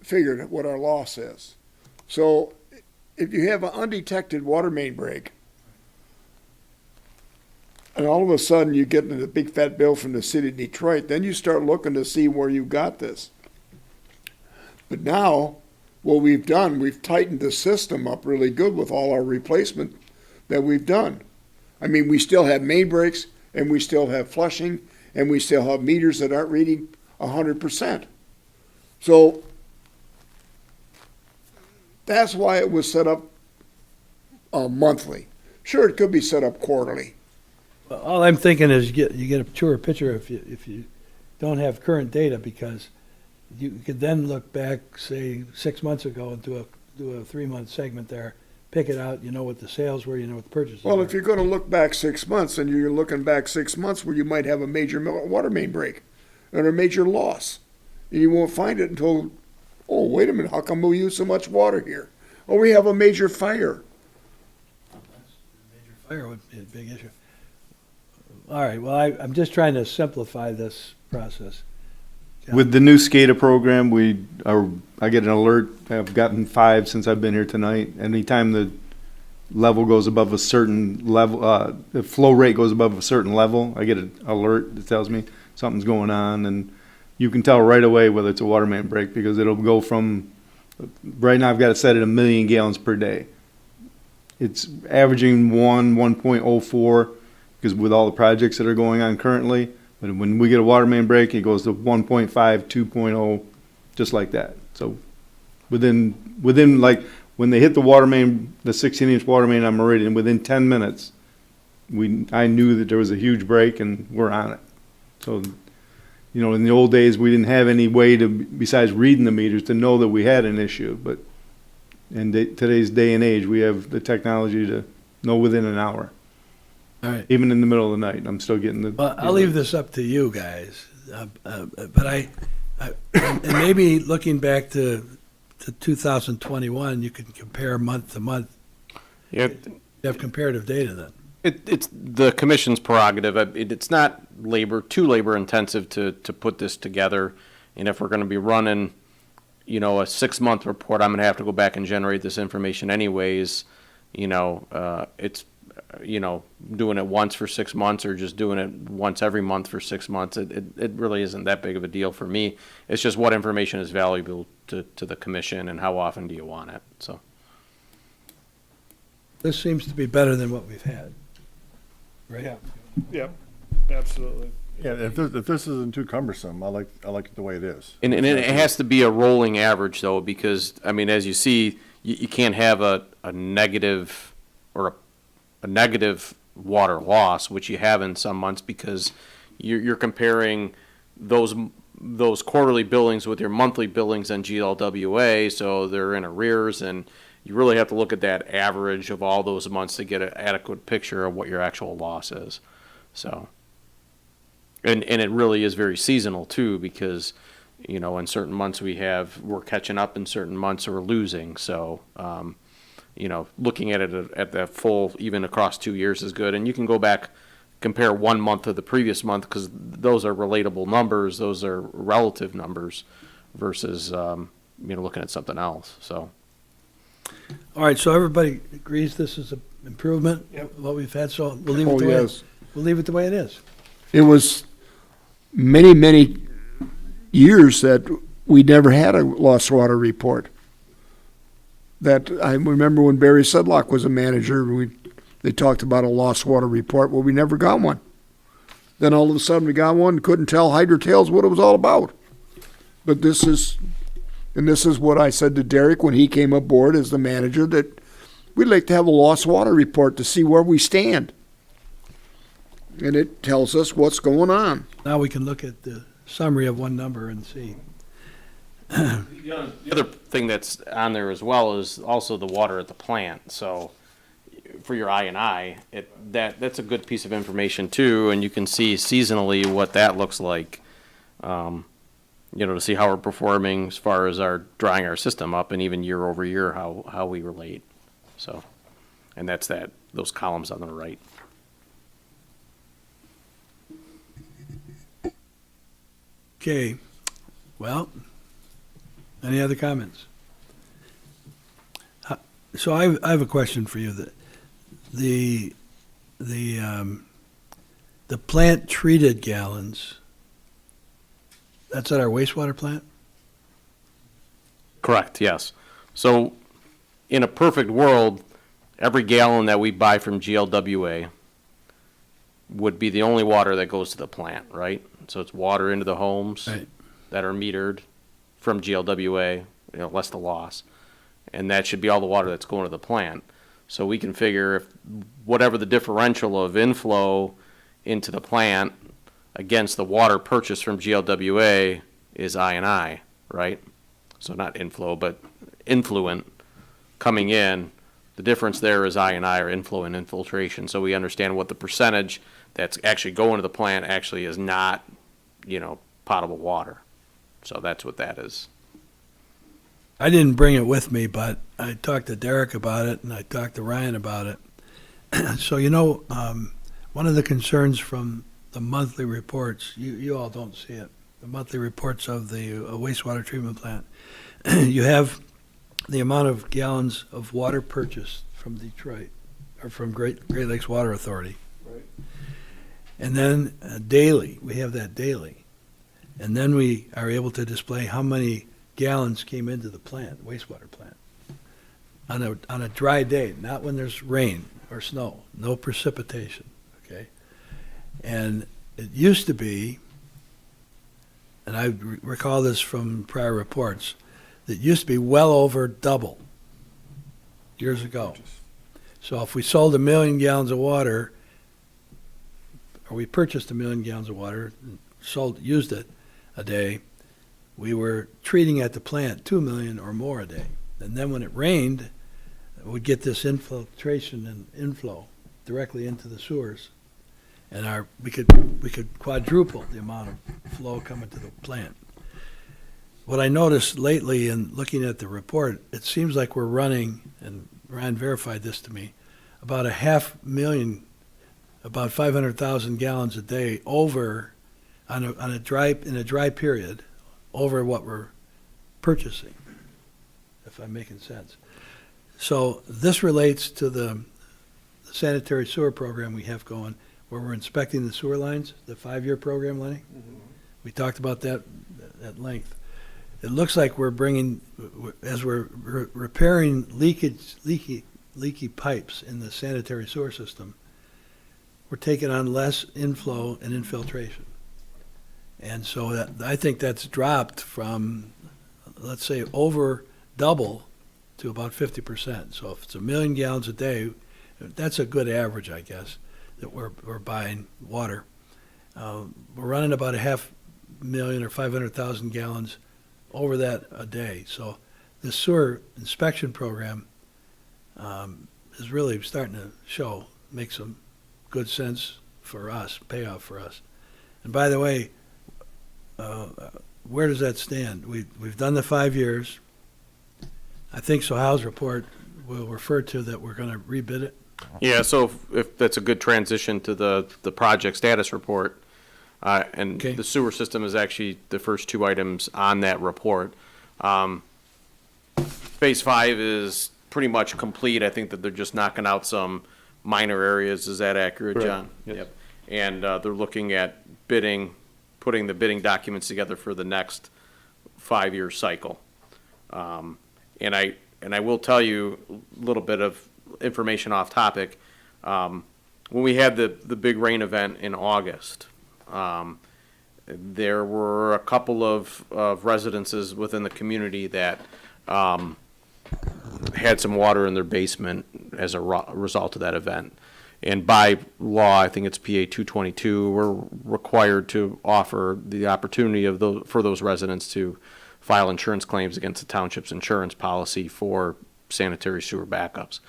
figured, what our loss is. So if you have an undetected water main break, and all of a sudden you get a big fat bill from the city of Detroit, then you start looking to see where you got this. But now, what we've done, we've tightened the system up really good with all our replacement that we've done. I mean, we still have main breaks, and we still have flushing, and we still have meters that aren't reading 100%. So that's why it was set up monthly. Sure, it could be set up quarterly. all I'm thinking is you get a truer picture if you don't have current data, because you could then look back, say, 6 months ago and do a 3-month segment there pick it out, you know what the sales were, you know what the purchases Well, were. if you're gonna look back 6 months, and you're looking back 6 months where you might have a major water main break and a major loss, and you won't find it until, oh, wait a minute, how come we use so much water here? Oh, we have a major fire. Fire would be a big issue. All right, well, I'm just trying to simplify this process. With the new SCADA program, I get an alert. I've gotten 5 since I've been here tonight. Anytime the level goes above a certain level, the flow rate goes above a certain level, I get an alert that tells me something's going on, and you can tell right away whether it's a water main break, because it'll go from, right now I've got it set at 1 million gallons per day. It's averaging 1.04, because with all the projects that are going on currently, but when we get a water main break, it goes to 1.5, 2.0, just like that. So within like, when they hit the water main, the 16-inch water main on Meridian, within 10 minutes, I knew that there was a huge break, and we're on it. So, you know, in the old days, we didn't have any way to, besides reading the meters, to know that we had an issue. But in today's day and age, we have the technology to know within an hour. All right. Even in the middle of the night, I'm still getting the. Well, I'll leave this up to you guys, but and maybe looking back to 2021, you can compare month to month. Yeah, You have comparative data then. it's the commission's prerogative. It's not too labor intensive to put this together. And if we're gonna be running, you know, a 6-month report, I'm gonna have to go back and generate this information anyways. You know, it's, you know, doing it once for 6 months or just doing it once every month for 6 months. It really isn't that big of a deal for me. It's just what information is valuable to the commission and how often do you want it, so. This seems to be better than what we've had. Right? Yep, absolutely. Yeah, if this isn't too cumbersome, I like it the way it is. And it has to be a rolling average though, because, I mean, as you see, you can't have a negative or a negative water loss, which you have in some months, because you're comparing those quarterly billings with your monthly billings on GLWA, so they're in arrears, and you really have to look at that average of all those months to get an adequate picture of what your actual loss is. So, and it really is very seasonal too, because, you know, in certain months we're catching up, in certain months we're losing. So, you know, looking at it at the full, even across 2 years is good. And you can go back, compare 1 month to the previous month, because those are relatable numbers. Those are relative numbers versus, you know, looking at something else. So. All right, so everybody agrees this is an improvement, what we've had, so we'll leave it the way, yes. we'll leave it the way it is. It was many, many years that we never had a lost water report. That I remember when Barry Sedlock was a manager, they talked about a lost water report. Well, we never got one. Then all of a sudden we got one, couldn't tell Hydro Tales what it was all about. But this is what I said to Derek when he came aboard as the manager, that we'd like to have a lost water report to see where we stand. And it tells us what's going on. Now we can look at the summary of one number and see. The other thing that's on there as well is also the water at the plant. So for your I&I, that's a good piece of information too, and you can see seasonally what that looks like. You know, to see how we're performing as far as drying our system up, and even year over year how we relate. So, and that's those columns on the right. Okay, well, any other comments? So I have a question for you. The plant treated gallons, that's at our wastewater plant? Correct, yes. So in a perfect world, every gallon that we buy from GLWA would be the only water that goes to the plant, right? So it's water into the homes Right. that are metered from GLWA, you know, less the loss. And that should be all the water that's going to the plant. So we can figure if whatever the differential of inflow into the plant against the water purchased from GLWA is I&I, right? So not inflow, but influent coming in. The difference there is I&I, or inflow and infiltration, so we understand what the percentage that's actually going to the plant actually is not, potable water. So that's what that is. I didn't bring it with me, but I talked to Derek about it, and I talked to Ryan about it. So, one of the concerns from the monthly reports, you all don't see it, the monthly reports of the wastewater treatment plant, you have the amount of gallons of water purchased from Detroit, or from Great Lakes Water Authority. Right. And then daily, we have that daily. And then we are able to display how many gallons came into the plant, wastewater plant, on a dry day, not when there's rain or snow, no precipitation, okay? And it used to be, and I recall this from prior reports, it used to be well over double years ago. So if we sold 1 million gallons of water, or we purchased 1 million gallons of water, and used it a day, we were treating at the plant 2 million or more a day. And then when it rained, we'd get this infiltration and inflow directly into the sewers. And we could quadruple the amount of flow coming to the plant. What I noticed lately in looking at the report, it seems like we're running, and Ryan verified this to me, about 500,000, about 500,000 gallons a day over in a dry period over what we're purchasing, if I'm making sense. So this relates to the sanitary sewer program we have going, where we're inspecting the sewer lines, the 5-year program, Lenny. We talked about that at length. It looks like we're bringing, as we're repairing leaky pipes in the sanitary sewer system, we're taking on less inflow and infiltration. And so I think that's dropped from, let's say, over double to about 50%. So if it's 1 million gallons a day, that's a good average, I guess, that we're buying water. We're running about 500,000 or 500,000 gallons over that a day. So the sewer inspection program is really starting to make some good sense for us, payoff for us. And by the way, where does that stand? We've done the 5 years. I think Sohal's report will refer to that we're going to rebid it. Yeah, so if that's a good transition to the project status report, and Okay. the sewer system is actually the first 2 items on that report. Phase 5 is pretty much complete. I think that they're just knocking out some minor areas. Is that accurate, Correct. John? Yes. Yep. And they're looking at putting the bidding documents together for the next 5-year cycle. And I will tell you a little bit of information off topic. When we had the big rain event in August, there were a couple of residences within the community that had some water in their basement as a result of that event. And by law, I think it's PA 222, we're required to offer the opportunity for those residents to file insurance claims against the township's insurance policy for sanitary sewer backups.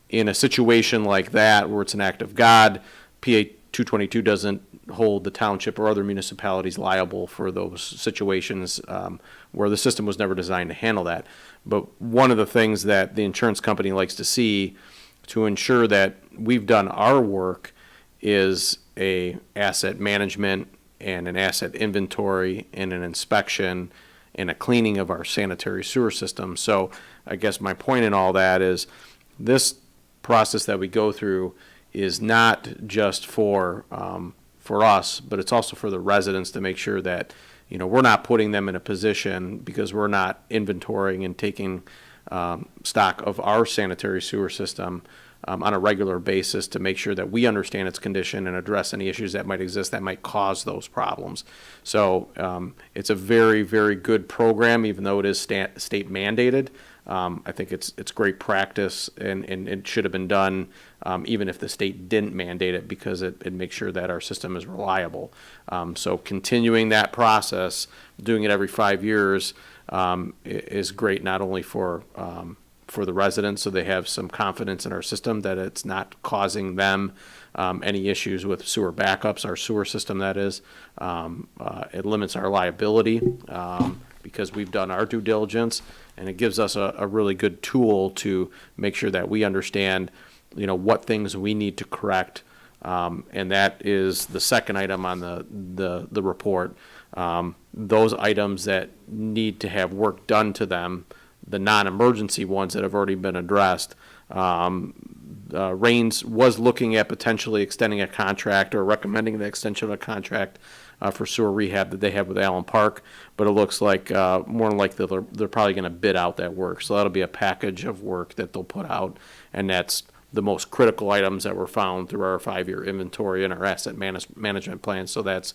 In a situation like that, where it's an act of God, PA 222 doesn't hold the township or other municipalities liable for those situations where the system was never designed to handle that. But one of the things that the insurance company likes to see to ensure that we've done our work is a asset management and an asset inventory and an inspection and a cleaning of our sanitary sewer system. So I guess my point in all that is this process that we go through is not just for us, but it's also for the residents to make sure that, we're not putting them in a position because we're not inventorying and taking stock of our sanitary sewer system on a regular basis to make sure that we understand its condition and address any issues that might exist that might cause those problems. So it's a very, very good program, even though it is state mandated. I think it's great practice, and it should have been done even if the state didn't mandate it, because it makes sure that our system is reliable. So continuing that process, doing it every 5 years, is great, not only for for the residents, so they have some confidence in our system that it's not causing them any issues with sewer backups, our sewer system, that is. It limits our liability because we've done our due diligence, and it gives us a really good tool to make sure that we understand, what things we need to correct. And that is the second item on the report. Those items that need to have work done to them, the non-emergency ones that have already been addressed. Raines was looking at potentially extending a contract or recommending the extension of a contract for sewer rehab that they have with Allen Park, but it looks like more than likely they're probably going to bid out that work. So that'll be a package of work that they'll put out, and that's the most critical items that were found through our 5-year inventory and our asset management plan. So that's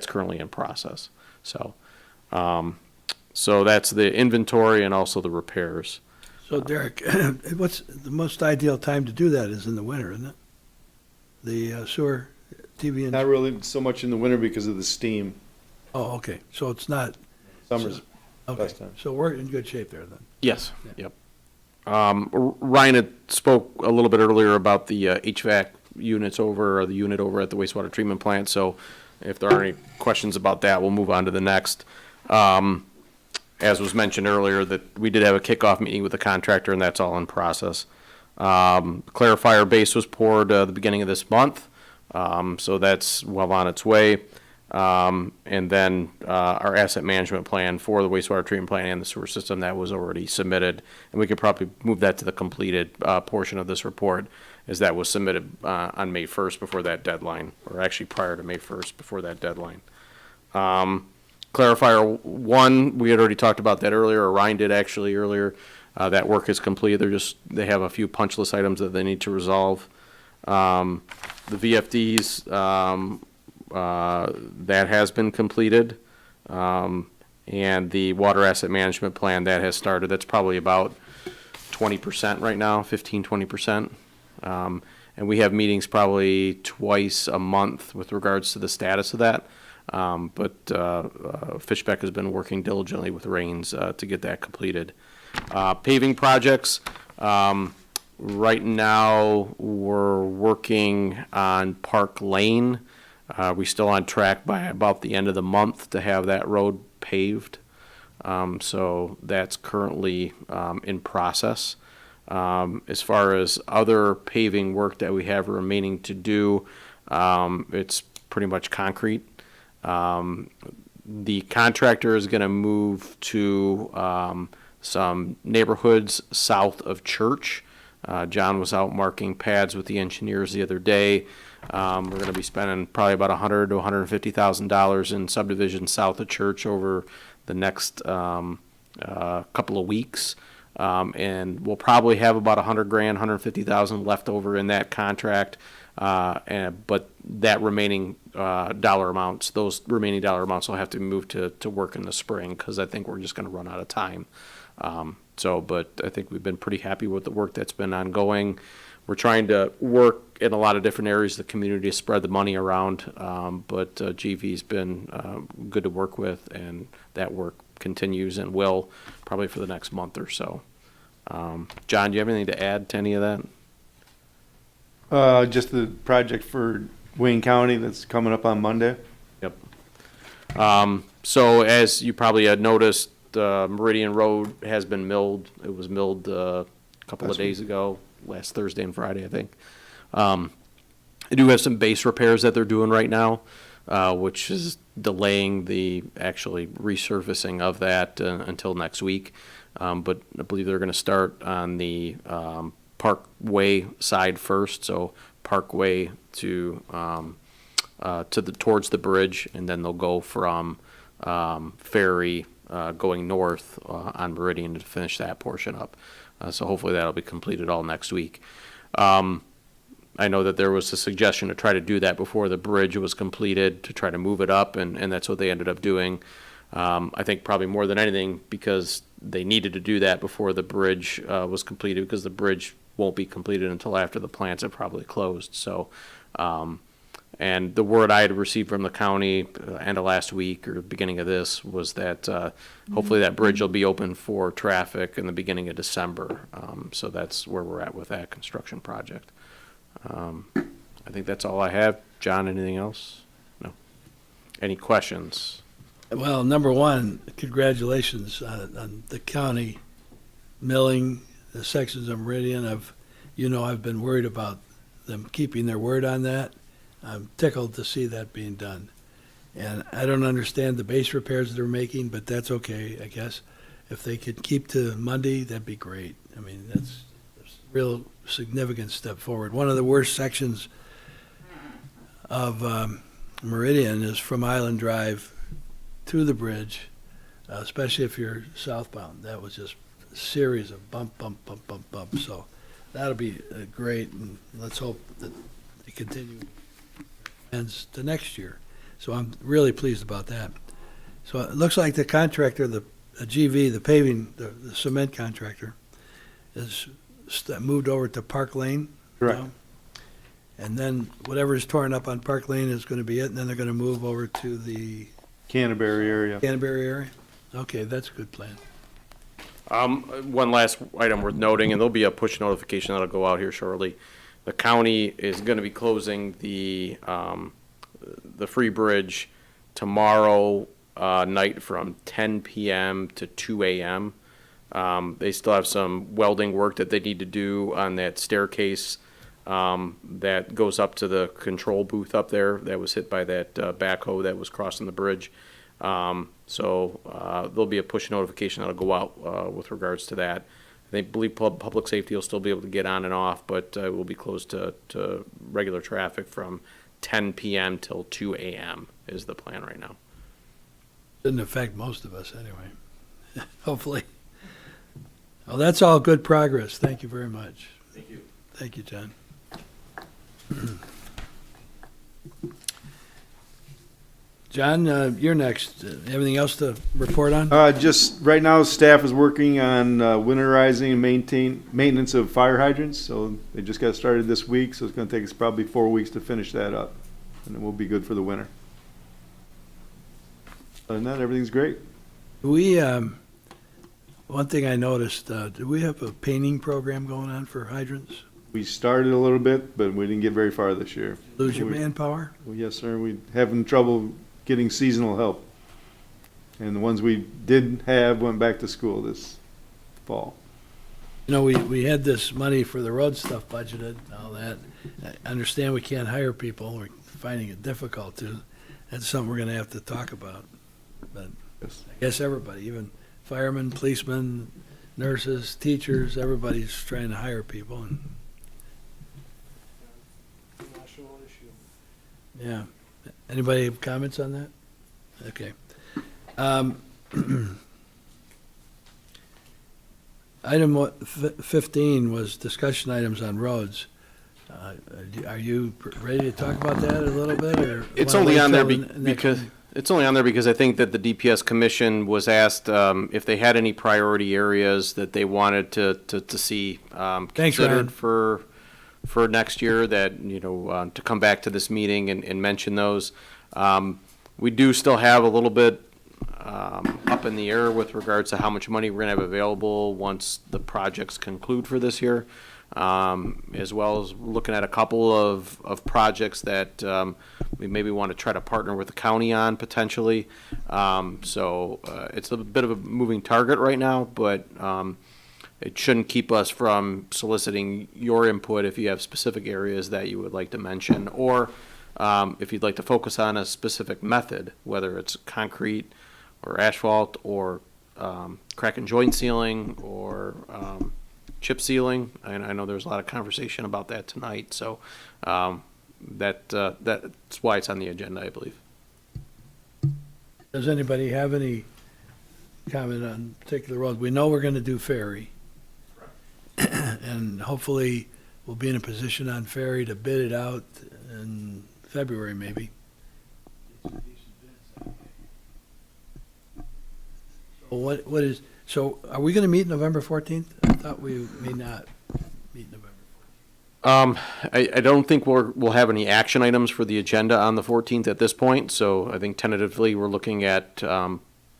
currently in process. So that's the inventory and also the repairs. So Derek, what's the most ideal time to do that is in the winter, isn't it? The sewer TV and, Not really so much in the winter because of the steam. oh, okay, so it's not, Summer's okay, best time. so we're in good shape there then. Yes, yep. Ryan had spoke a little bit earlier about the HVAC units or the unit over at the wastewater treatment plant. So if there are any questions about that, we'll move on to the next. As was mentioned earlier, that we did have a kickoff meeting with the contractor, and that's all in process. Clarifier base was poured the beginning of this month, so that's well on its way. And then our asset management plan for the wastewater treatment plant and the sewer system, that was already submitted, and we could probably move that to the completed portion of this report, as that was submitted on May 1st before that deadline, or actually prior to May 1st before that deadline. Clarifier 1, we had already talked about that earlier, or Ryan did actually earlier. That work is complete. They have a few punch list items that they need to resolve. The VFDs, that has been completed. And the water asset management plan, that has started. That's probably about 20% right now, 20%. And we have meetings probably twice a month with regards to the status of that. But Fishbeck has been working diligently with Raines to get that completed. Paving projects, right now we're working on Park Lane. We're still on track by about the end of the month to have that road paved. So that's currently in process. As far as other paving work that we have remaining to do, it's pretty much concrete. The contractor is going to move to some neighborhoods south of Church. John was out marking pads with the engineers the other day. We're going to be spending probably about $100,000 to $150,000 in subdivisions south of Church over the next couple of weeks. And we'll probably have about $100,000, $150,000 left over in that contract. But that remaining dollar amounts, those remaining dollar amounts will have to move to work in the spring, because I think we're just going to run out of time. But I think we've been pretty happy with the work that's been ongoing. We're trying to work in a lot of different areas of the community to spread the money around, but GV's been good to work with, and that work continues and will probably for the next month or so. John, do you have anything to add to any of that? Just the project for Wayne County that's coming up on Monday. Yep. So as you probably had noticed, Meridian Road has been milled. It was milled a couple of days ago, last Thursday and Friday, I think. They do have some base repairs that they're doing right now, which is delaying the actually resurfacing of that until next week. But I believe they're going to start on the Parkway side first, so Parkway to towards the bridge, and then they'll go from Ferry going north on Meridian to finish that portion up. So hopefully that'll be completed all next week. I know that there was a suggestion to try to do that before the bridge was completed, to try to move it up, and that's what they ended up doing. I think probably more than anything because they needed to do that before the bridge was completed, because the bridge won't be completed until after the plants have probably closed. So And the word I had received from the county end of last week or beginning of this was that hopefully that bridge will be open for traffic in the beginning of December. So that's where we're at with that construction project. I think that's all I have. John, anything else? No. Any questions? Well, number one, congratulations on the county milling the sections of Meridian. I've been worried about them keeping their word on that. I'm tickled to see that being done. And I don't understand the base repairs that they're making, but that's okay, I guess. If they could keep to Monday, that'd be great. I mean, that's a real significant step forward. One of the worst sections of Meridian is from Island Drive to the bridge, especially if you're southbound. That was just a series of bump. So that'll be great, and let's hope that they continue ends to next year. So I'm really pleased about that. So it looks like the contractor, the GV, the paving, the cement contractor, is moved over to Park Lane. Correct. now. And then whatever is torn up on Park Lane is going to be it, and then they're going to move over to the Canterbury area. Canterbury area? Okay, that's a good plan. One last item worth noting, and there'll be a push notification that'll go out here shortly. The county is going to be closing the Free Bridge tomorrow night from 10 p.m. to 2 a.m. They still have some welding work that they need to do on that staircase that goes up to the control booth up there that was hit by that backhoe that was crossing the bridge. So there'll be a push notification that'll go out with regards to that. I believe public safety will still be able to get on and off, but it will be closed to regular traffic from 10 p.m. till 2 a.m. is the plan right now. Didn't affect most of us anyway, hopefully. Well, that's all good progress. Thank you very much. Thank you. Thank you, John. John, you're next. Anything else to report on? Just right now, staff is working on winterizing and maintenance of fire hydrants. So they just got started this week, so it's going to take us probably 4 weeks to finish that up, and then we'll be good for the winter. Other than that, everything's great. We, one thing I noticed, do we have a painting program going on for hydrants? We started a little bit, but we didn't get very far this year. Lose your manpower? Well, yes, sir. We having trouble getting seasonal help, and the ones we did have went back to school this fall. You know, we had this money for the road stuff budgeted and all that. I understand we can't hire people. We're finding it difficult to. That's something we're gonna have to talk about. But Yes. I guess everybody, even firemen, policemen, nurses, teachers, everybody's trying to hire people, and National issue. yeah. Anybody have comments on that? Okay. Item 15 was discussion items on roads. Are you ready to talk about that a little bit, or? It's wanna only wait on there till the next because meeting? it's only on there because I think that the DPS commission was asked if they had any priority areas that they wanted to see Thanks, Ryan. considered for next year, that, to come back to this meeting and mention those. We do still have a little bit up in the air with regards to how much money we're gonna have available once the projects conclude for this year, as well as looking at a couple of projects that we maybe want to try to partner with the county on potentially. So it's a bit of a moving target right now, but it shouldn't keep us from soliciting your input if you have specific areas that you would like to mention, or if you'd like to focus on a specific method, whether it's concrete or asphalt or crack and joint sealing or chip sealing. And I know there's a lot of conversation about that tonight, so that's why it's on the agenda, I believe. Does anybody have any comment on particular roads? We know we're gonna do Ferry. And hopefully we'll be in a position on Ferry to bid it out in February, maybe. So are we gonna meet November 14th? I thought we may not meet November 14th. I don't think we'll have any action items for the agenda on the 14th at this point, so I think tentatively we're looking at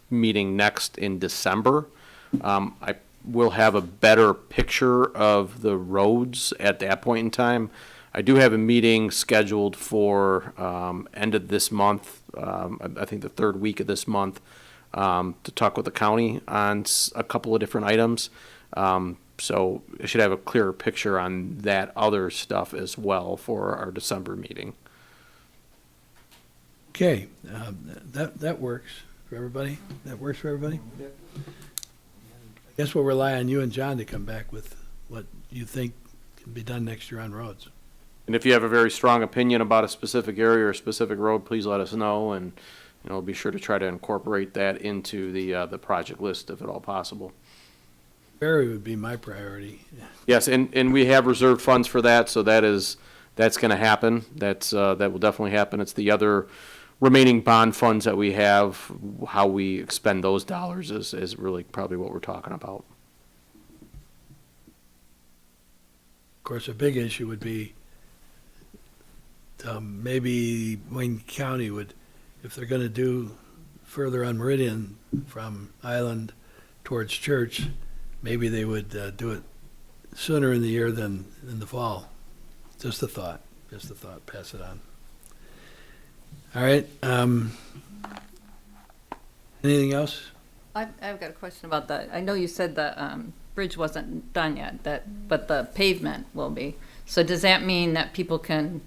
meeting next in December. I will have a better picture of the roads at that point in time. I do have a meeting scheduled for end of this month, I think the third week of this month, to talk with the county on a couple of different items. So I should have a clearer picture on that other stuff as well for our December meeting. Okay, that works for everybody? That works for everybody? I guess we'll rely on you and John to come back with what you think can be done next year on roads. And if you have a very strong opinion about a specific area or a specific road, please let us know, and be sure to try to incorporate that into the project list if at all possible. Ferry would be my priority. Yes, and we have reserved funds for that, so that's going to happen. That will definitely happen. It's the other remaining bond funds that we have. How we expend those dollars is really probably what we're talking about. Of course, a big issue would be maybe Wayne County would, if they're going to do further on Meridian from Island towards Church, maybe they would do it sooner in the year than in the fall. Just a thought, pass it on. All right, anything else? I've got a question about that. I know you said the bridge wasn't done yet, but the pavement will be. So does that mean that people can,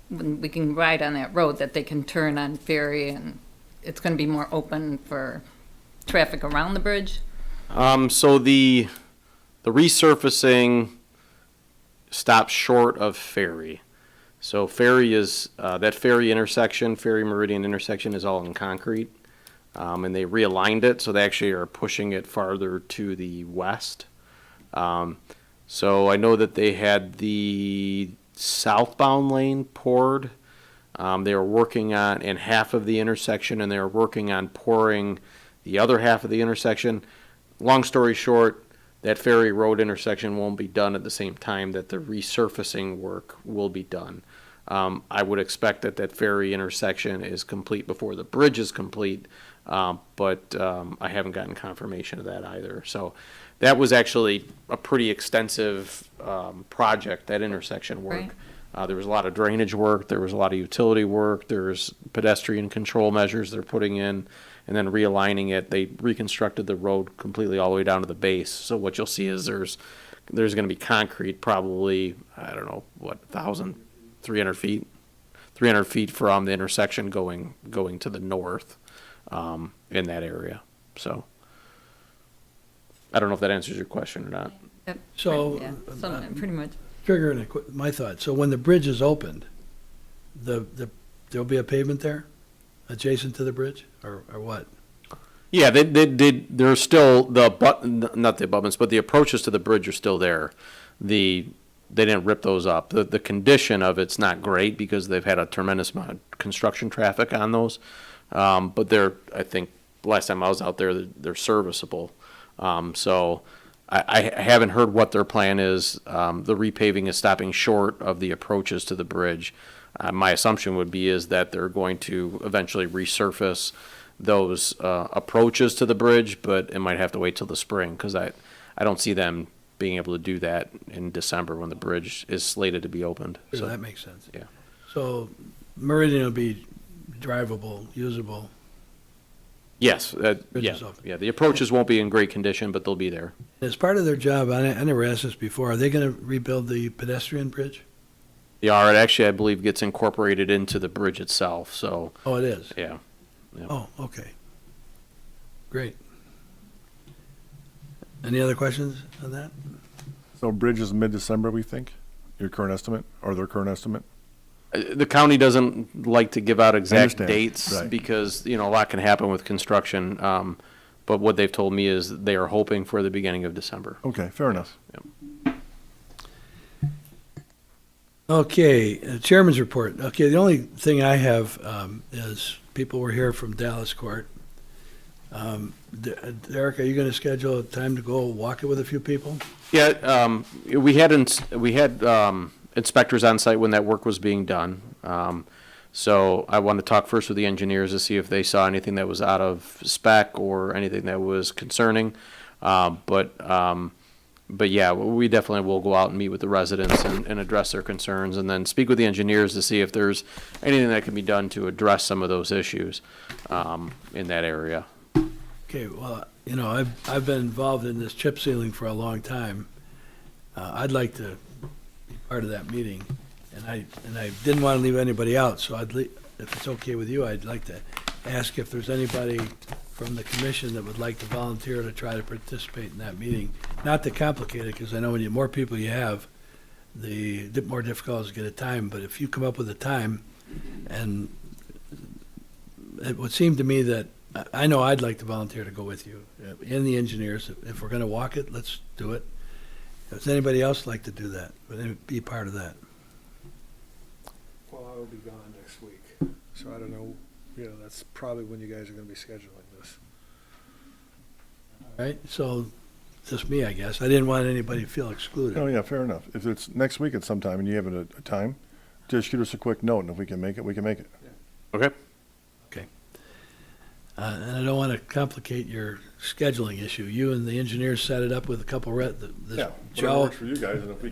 when we can ride on that road, that they can turn on Ferry and it's going to be more open for traffic around the bridge? So the resurfacing stops short of Ferry. So Ferry is, that Ferry intersection, Ferry Meridian intersection is all in concrete. And they realigned it, so they actually are pushing it farther to the west. So I know that they had the southbound lane poured. They were working on, in half of the intersection, and they were working on pouring the other half of the intersection. Long story short, that Ferry Road intersection won't be done at the same time that the resurfacing work will be done. I would expect that Ferry intersection is complete before the bridge is complete, but I haven't gotten confirmation of that either. So that was actually a pretty extensive project, that intersection work. Right. There was a lot of drainage work, there was a lot of utility work, there's pedestrian control measures they're putting in, and then realigning it. They reconstructed the road completely all the way down to the base. So what you'll see is there's going to be concrete probably, I don't know, 1,300 feet? 300 feet from the intersection going to the north in that area. So I don't know if that answers your question or not. Yep. So, Yeah, pretty much. Triggering my thought. So when the bridge is opened, there'll be a pavement there adjacent to the bridge, or what? Yeah, there's still not the abutments, but the approaches to the bridge are still there. They didn't rip those up. The condition of it's not great because they've had a tremendous amount of construction traffic on those. But I think last time I was out there, they're serviceable. So I haven't heard what their plan is. The repaving is stopping short of the approaches to the bridge. My assumption would be is that they're going to eventually resurface those approaches to the bridge, but it might have to wait till the spring because I don't see them being able to do that in December when the bridge is slated to be opened. So that makes sense. Yeah. So Meridian will be drivable, usable. Yes, Bridge yeah, is open. yeah. The approaches won't be in great condition, but they'll be there. As part of their job, I never asked this before, are they going to rebuild the pedestrian bridge? They are. It actually, I believe, gets incorporated into the bridge itself. So Oh, it is? yeah. Oh, okay. Great. Any other questions on that? So bridge is mid-December, we think, your current estimate, or their current estimate? The county doesn't like to give out exact understand. dates Right. because, a lot can happen with construction. But what they've told me is they are hoping for the beginning of December. Okay, fair enough. Okay, chairman's report. Okay, the only thing I have is people were here from Dallas Court. Derek, are you gonna schedule a time to go walk it with a few people? Yeah, we had inspectors on site when that work was being done. So I want to talk first with the engineers to see if they saw anything that was out of spec or anything that was concerning. But yeah, we definitely will go out and meet with the residents and address their concerns, and then speak with the engineers to see if there's anything that can be done to address some of those issues in that area. Okay, well, I've been involved in this chip sealing for a long time. I'd like to be part of that meeting, and I didn't want to leave anybody out, so if it's okay with you, I'd like to ask if there's anybody from the commission that would like to volunteer to try to participate in that meeting. Not to complicate it, because I know more people you have, the more difficult it is to get a time, but if you come up with a time, and it would seem to me that, I know I'd like to volunteer to go with you, and the engineers. If we're gonna walk it, let's do it. Does anybody else like to do that? Would they be part of that? Well, I will be gone next week, so I don't know, that's probably when you guys are gonna be scheduling this. All right, so, just me, I guess. I didn't want anybody to feel excluded. Oh, yeah, fair enough. If it's next week at some time and you have a time, just shoot us a quick note, and if we can make it, we can make it. Okay. And I don't want to complicate your scheduling issue. You and the engineers set it up with a couple Yeah, whatever Joe, works for you guys, and if we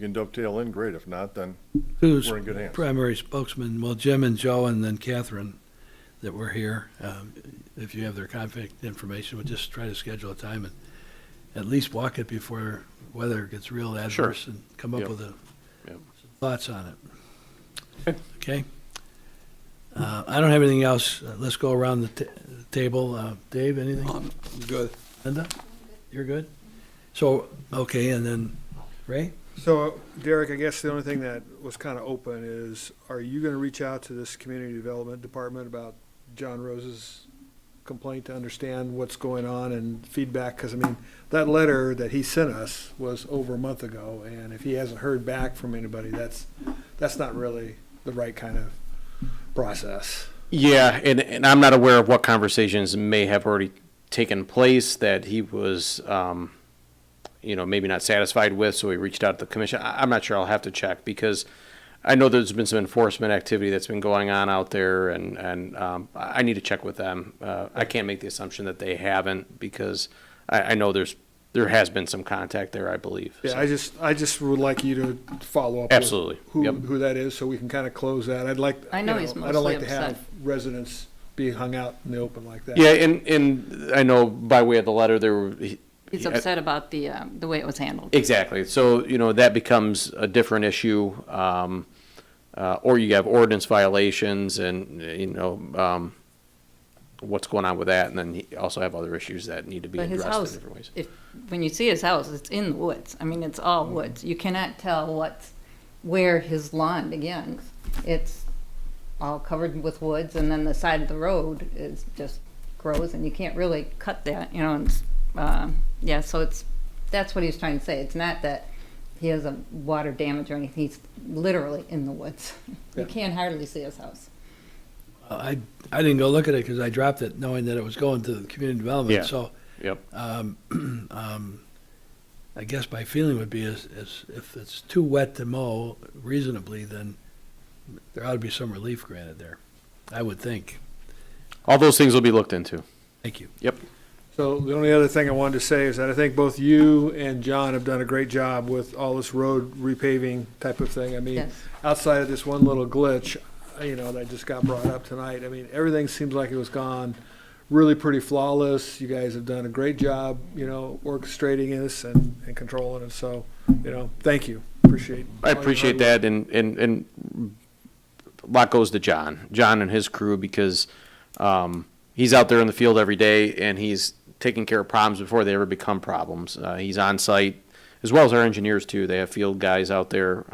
can dovetail in, great. If not, then who's we're in good hands. primary spokesman, well, Jim and Joe and then Catherine that were here. If you have their contact information, we'll just try to schedule a time and at least walk it before weather gets real adverse and come up Yep. with Yep. some thoughts on it. Okay? I don't have anything else. Let's go around the table. Dave, anything? Good. Linda? You're good? So, okay, and then Ray? So, Derek, I guess the only thing that was kind of open is, are you gonna reach out to this community development department about John Rose's complaint to understand what's going on and feedback? Because, I mean, that letter that he sent us was over a month ago, and if he hasn't heard back from anybody, that's not really the right kind of process. Yeah, and I'm not aware of what conversations may have already taken place that he was, maybe not satisfied with, so he reached out to the commission. I'm not sure. I'll have to check, because I know there's been some enforcement activity that's been going on out there, and I need to check with them. I can't make the assumption that they haven't, because I know there has been some contact there, I believe. Yeah, So- I just would like you to follow up. Absolutely. With Yep. who that is, so we can kind of close that. I'd like. I know he's I don't mostly like to upset. have residents be hung out in the open like that. Yeah, and I know by way of the letter, there were. He's upset about the way it was handled. Exactly. So, that becomes a different issue. Or you have ordinance violations and, what's going on with that. And then you also have other issues that need to be But his addressed in house, different ways. when you see his house, it's in the woods. I mean, it's all woods. You cannot tell where his lawn begins. It's all covered with woods, and then the side of the road is just grows, and you can't really cut that, and so that's what he's trying to say. It's not that he has a water damage or anything. He's literally in the woods. You can't hardly see his house. I didn't go look at it because I dropped it knowing that it was going to the community development. Yeah. So, Yep. I guess my feeling would be is if it's too wet to mow reasonably, then there ought to be some relief granted there, I would think. All those things will be looked into. Thank you. Yep. So the only other thing I wanted to say is that I think both you and John have done a great job with all this road repaving type of thing. I mean, Yes. outside of this one little glitch, that just got brought up tonight, I mean, everything seems like it was gone really pretty flawless. You guys have done a great job, orchestrating this and controlling it. So, thank you. Appreciate. I appreciate that, and a lot goes to John and his crew, because he's out there in the field every day, and he's taking care of problems before they ever become problems. He's on site, as well as our engineers too. They have field guys out there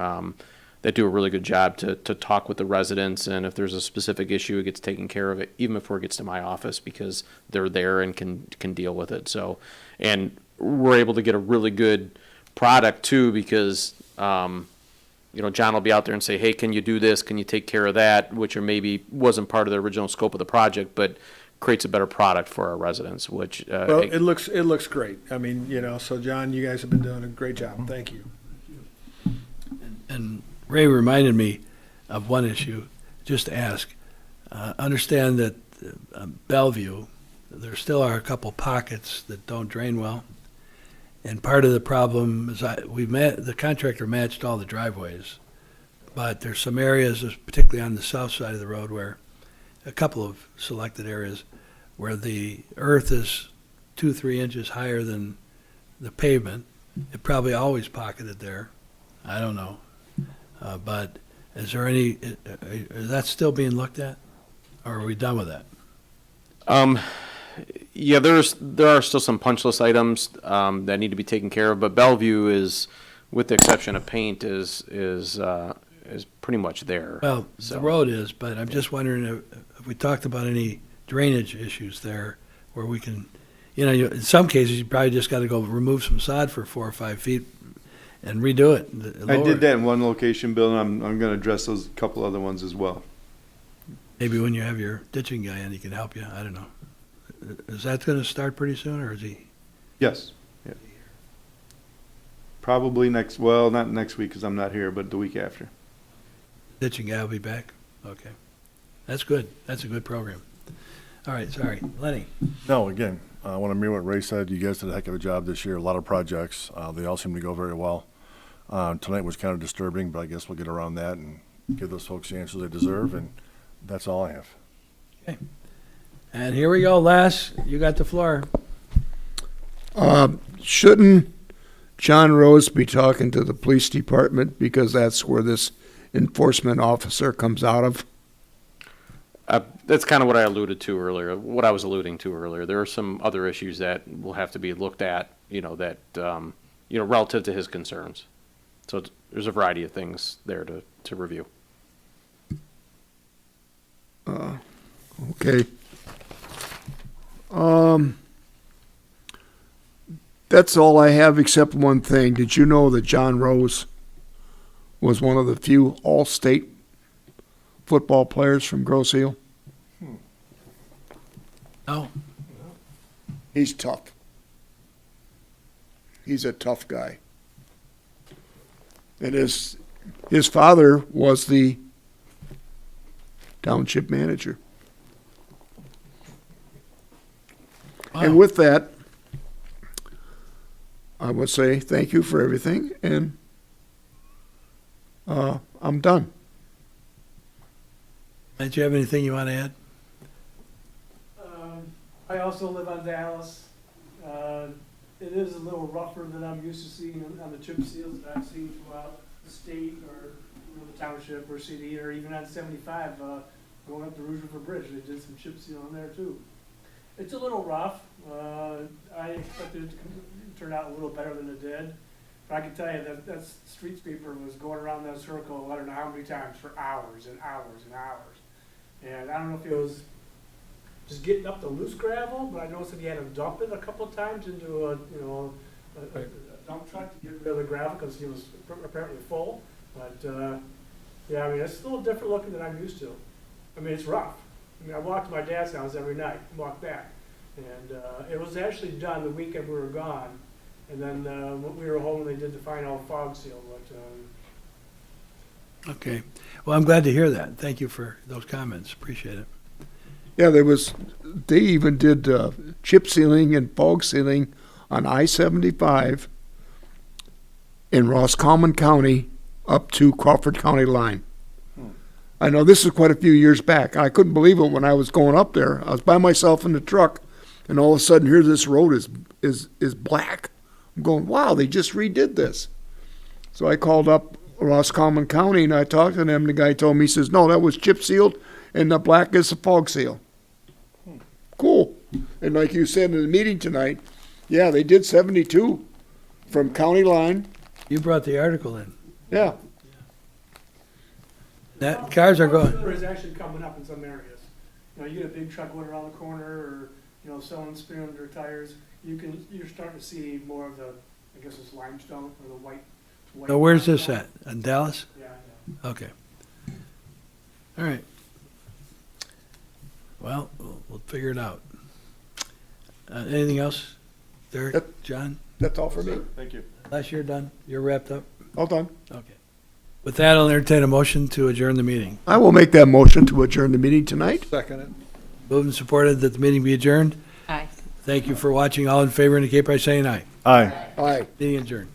that do a really good job to talk with the residents, and if there's a specific issue, it gets taken care of, it even before it gets to my office, because they're there and can deal with it. So, and we're able to get a really good product too, because John will be out there and say, hey, can you do this? Can you take care of that? Which maybe wasn't part of the original scope of the project, but creates a better product for our residents, which, Well, it looks great. I mean, you know, so John, you guys have been doing a great job. Thank you. And Ray reminded me of one issue, just to ask. Understand that Bellevue, there still are a couple pockets that don't drain well. And part of the problem is the contractor matched all the driveways, but there's some areas, particularly on the south side of the road, where a couple of selected areas where the earth is 2-3 inches higher than the pavement. It probably always pocketed there. I don't know. But is there any, is that still being looked at? Or are we done with that? Yeah, there are still some punch list items that need to be taken care of, but Bellevue is, with the exception of paint, is pretty much there. Well, So- the road is, but I'm just wondering if we talked about any drainage issues there where we can, in some cases, you probably just got to go remove some sod for 4 or 5 feet and redo it. I lower did it. that in one location, Bill, and I'm gonna address those couple other ones as well. Maybe when you have your ditching guy in, he can help you. I don't know. Is that going to start pretty soon, or is he? Yes. Yeah. Probably not next week because I'm not here, but the week after. Ditching guy will be back? Okay. That's good. That's a good program. All right, sorry. Lenny? No, again, I want to mirror what Ray said. You guys did a heck of a job this year, a lot of projects. They all seem to go very well. Tonight was kind of disturbing, but I guess we'll get around that and give those folks the answers they deserve, and that's all I have. Okay. And here we go, Les. You got the floor. Shouldn't John Rose be talking to the police department because that's where this enforcement officer comes out of? That's kind of what I alluded to earlier, what I was alluding to earlier. There are some other issues that will have to be looked at, relative to his concerns. So there's a variety of things there to review. Okay. That's all I have except one thing. Did you know that John Rose was one of the few all-state football players from Grosse Ile? Oh, He's tough. He's a tough guy. And his father was the township manager. And with that, I would say thank you for everything, and I'm done. did you have anything you want to add? I also live on Dallas. It is a little rougher than I'm used to seeing on the chip seals that I've seen throughout the state or the township or city or even on 75 going up the Rouge River Bridge. They did some chip seal on there too. It's a little rough. I expected it to turn out a little better than it did. But I can tell you that street sweeper was going around that circle I don't know how many times for hours and hours and hours. And I don't know if it was just getting up the loose gravel, but I noticed that he had to dump it a couple of times into a dump truck to get rid of the gravel because he was apparently full. But yeah, I mean, it's a little different looking than I'm used to. I mean, it's rough. I mean, I walk to my dad's house every night, walk back. And it was actually done the weekend we were gone. And then when we were home, they did the final fog seal. But Okay. Well, I'm glad to hear that. Thank you for those comments. Appreciate it. Yeah, they even did chip sealing and fog sealing on I-75 in Roscommon County up to Crawford County line. I know this is quite a few years back. I couldn't believe it when I was going up there. I was by myself in the truck, and all of a sudden, here this road is black. I'm going, wow, they just redid this. So I called up Roscommon County, and I talked to them. The guy told me, he says, no, that was chip sealed, and the black is the fog seal. Cool. And like you said in the meeting tonight, yeah, they did 72 from county line. You brought the article in. Yeah. That cars are going. It's actually coming up in some areas. You get a big truck going around the corner, or someone spinning their tires. You're starting to see more of the, I guess it's limestone or the white. Now, where's this at? In Dallas? Yeah. Okay. All right. Well, we'll figure it out. Anything else? Derek, John? That's all for me. Thank you. Last year done? You're wrapped up? All done. Okay. With that, I'll entertain a motion to adjourn the meeting. I will make that motion to adjourn the meeting tonight. Second it. Moved and supported that the meeting be adjourned. Aye. Thank you for watching. All in favor indicate by saying aye. Aye. Aye. Meeting adjourned.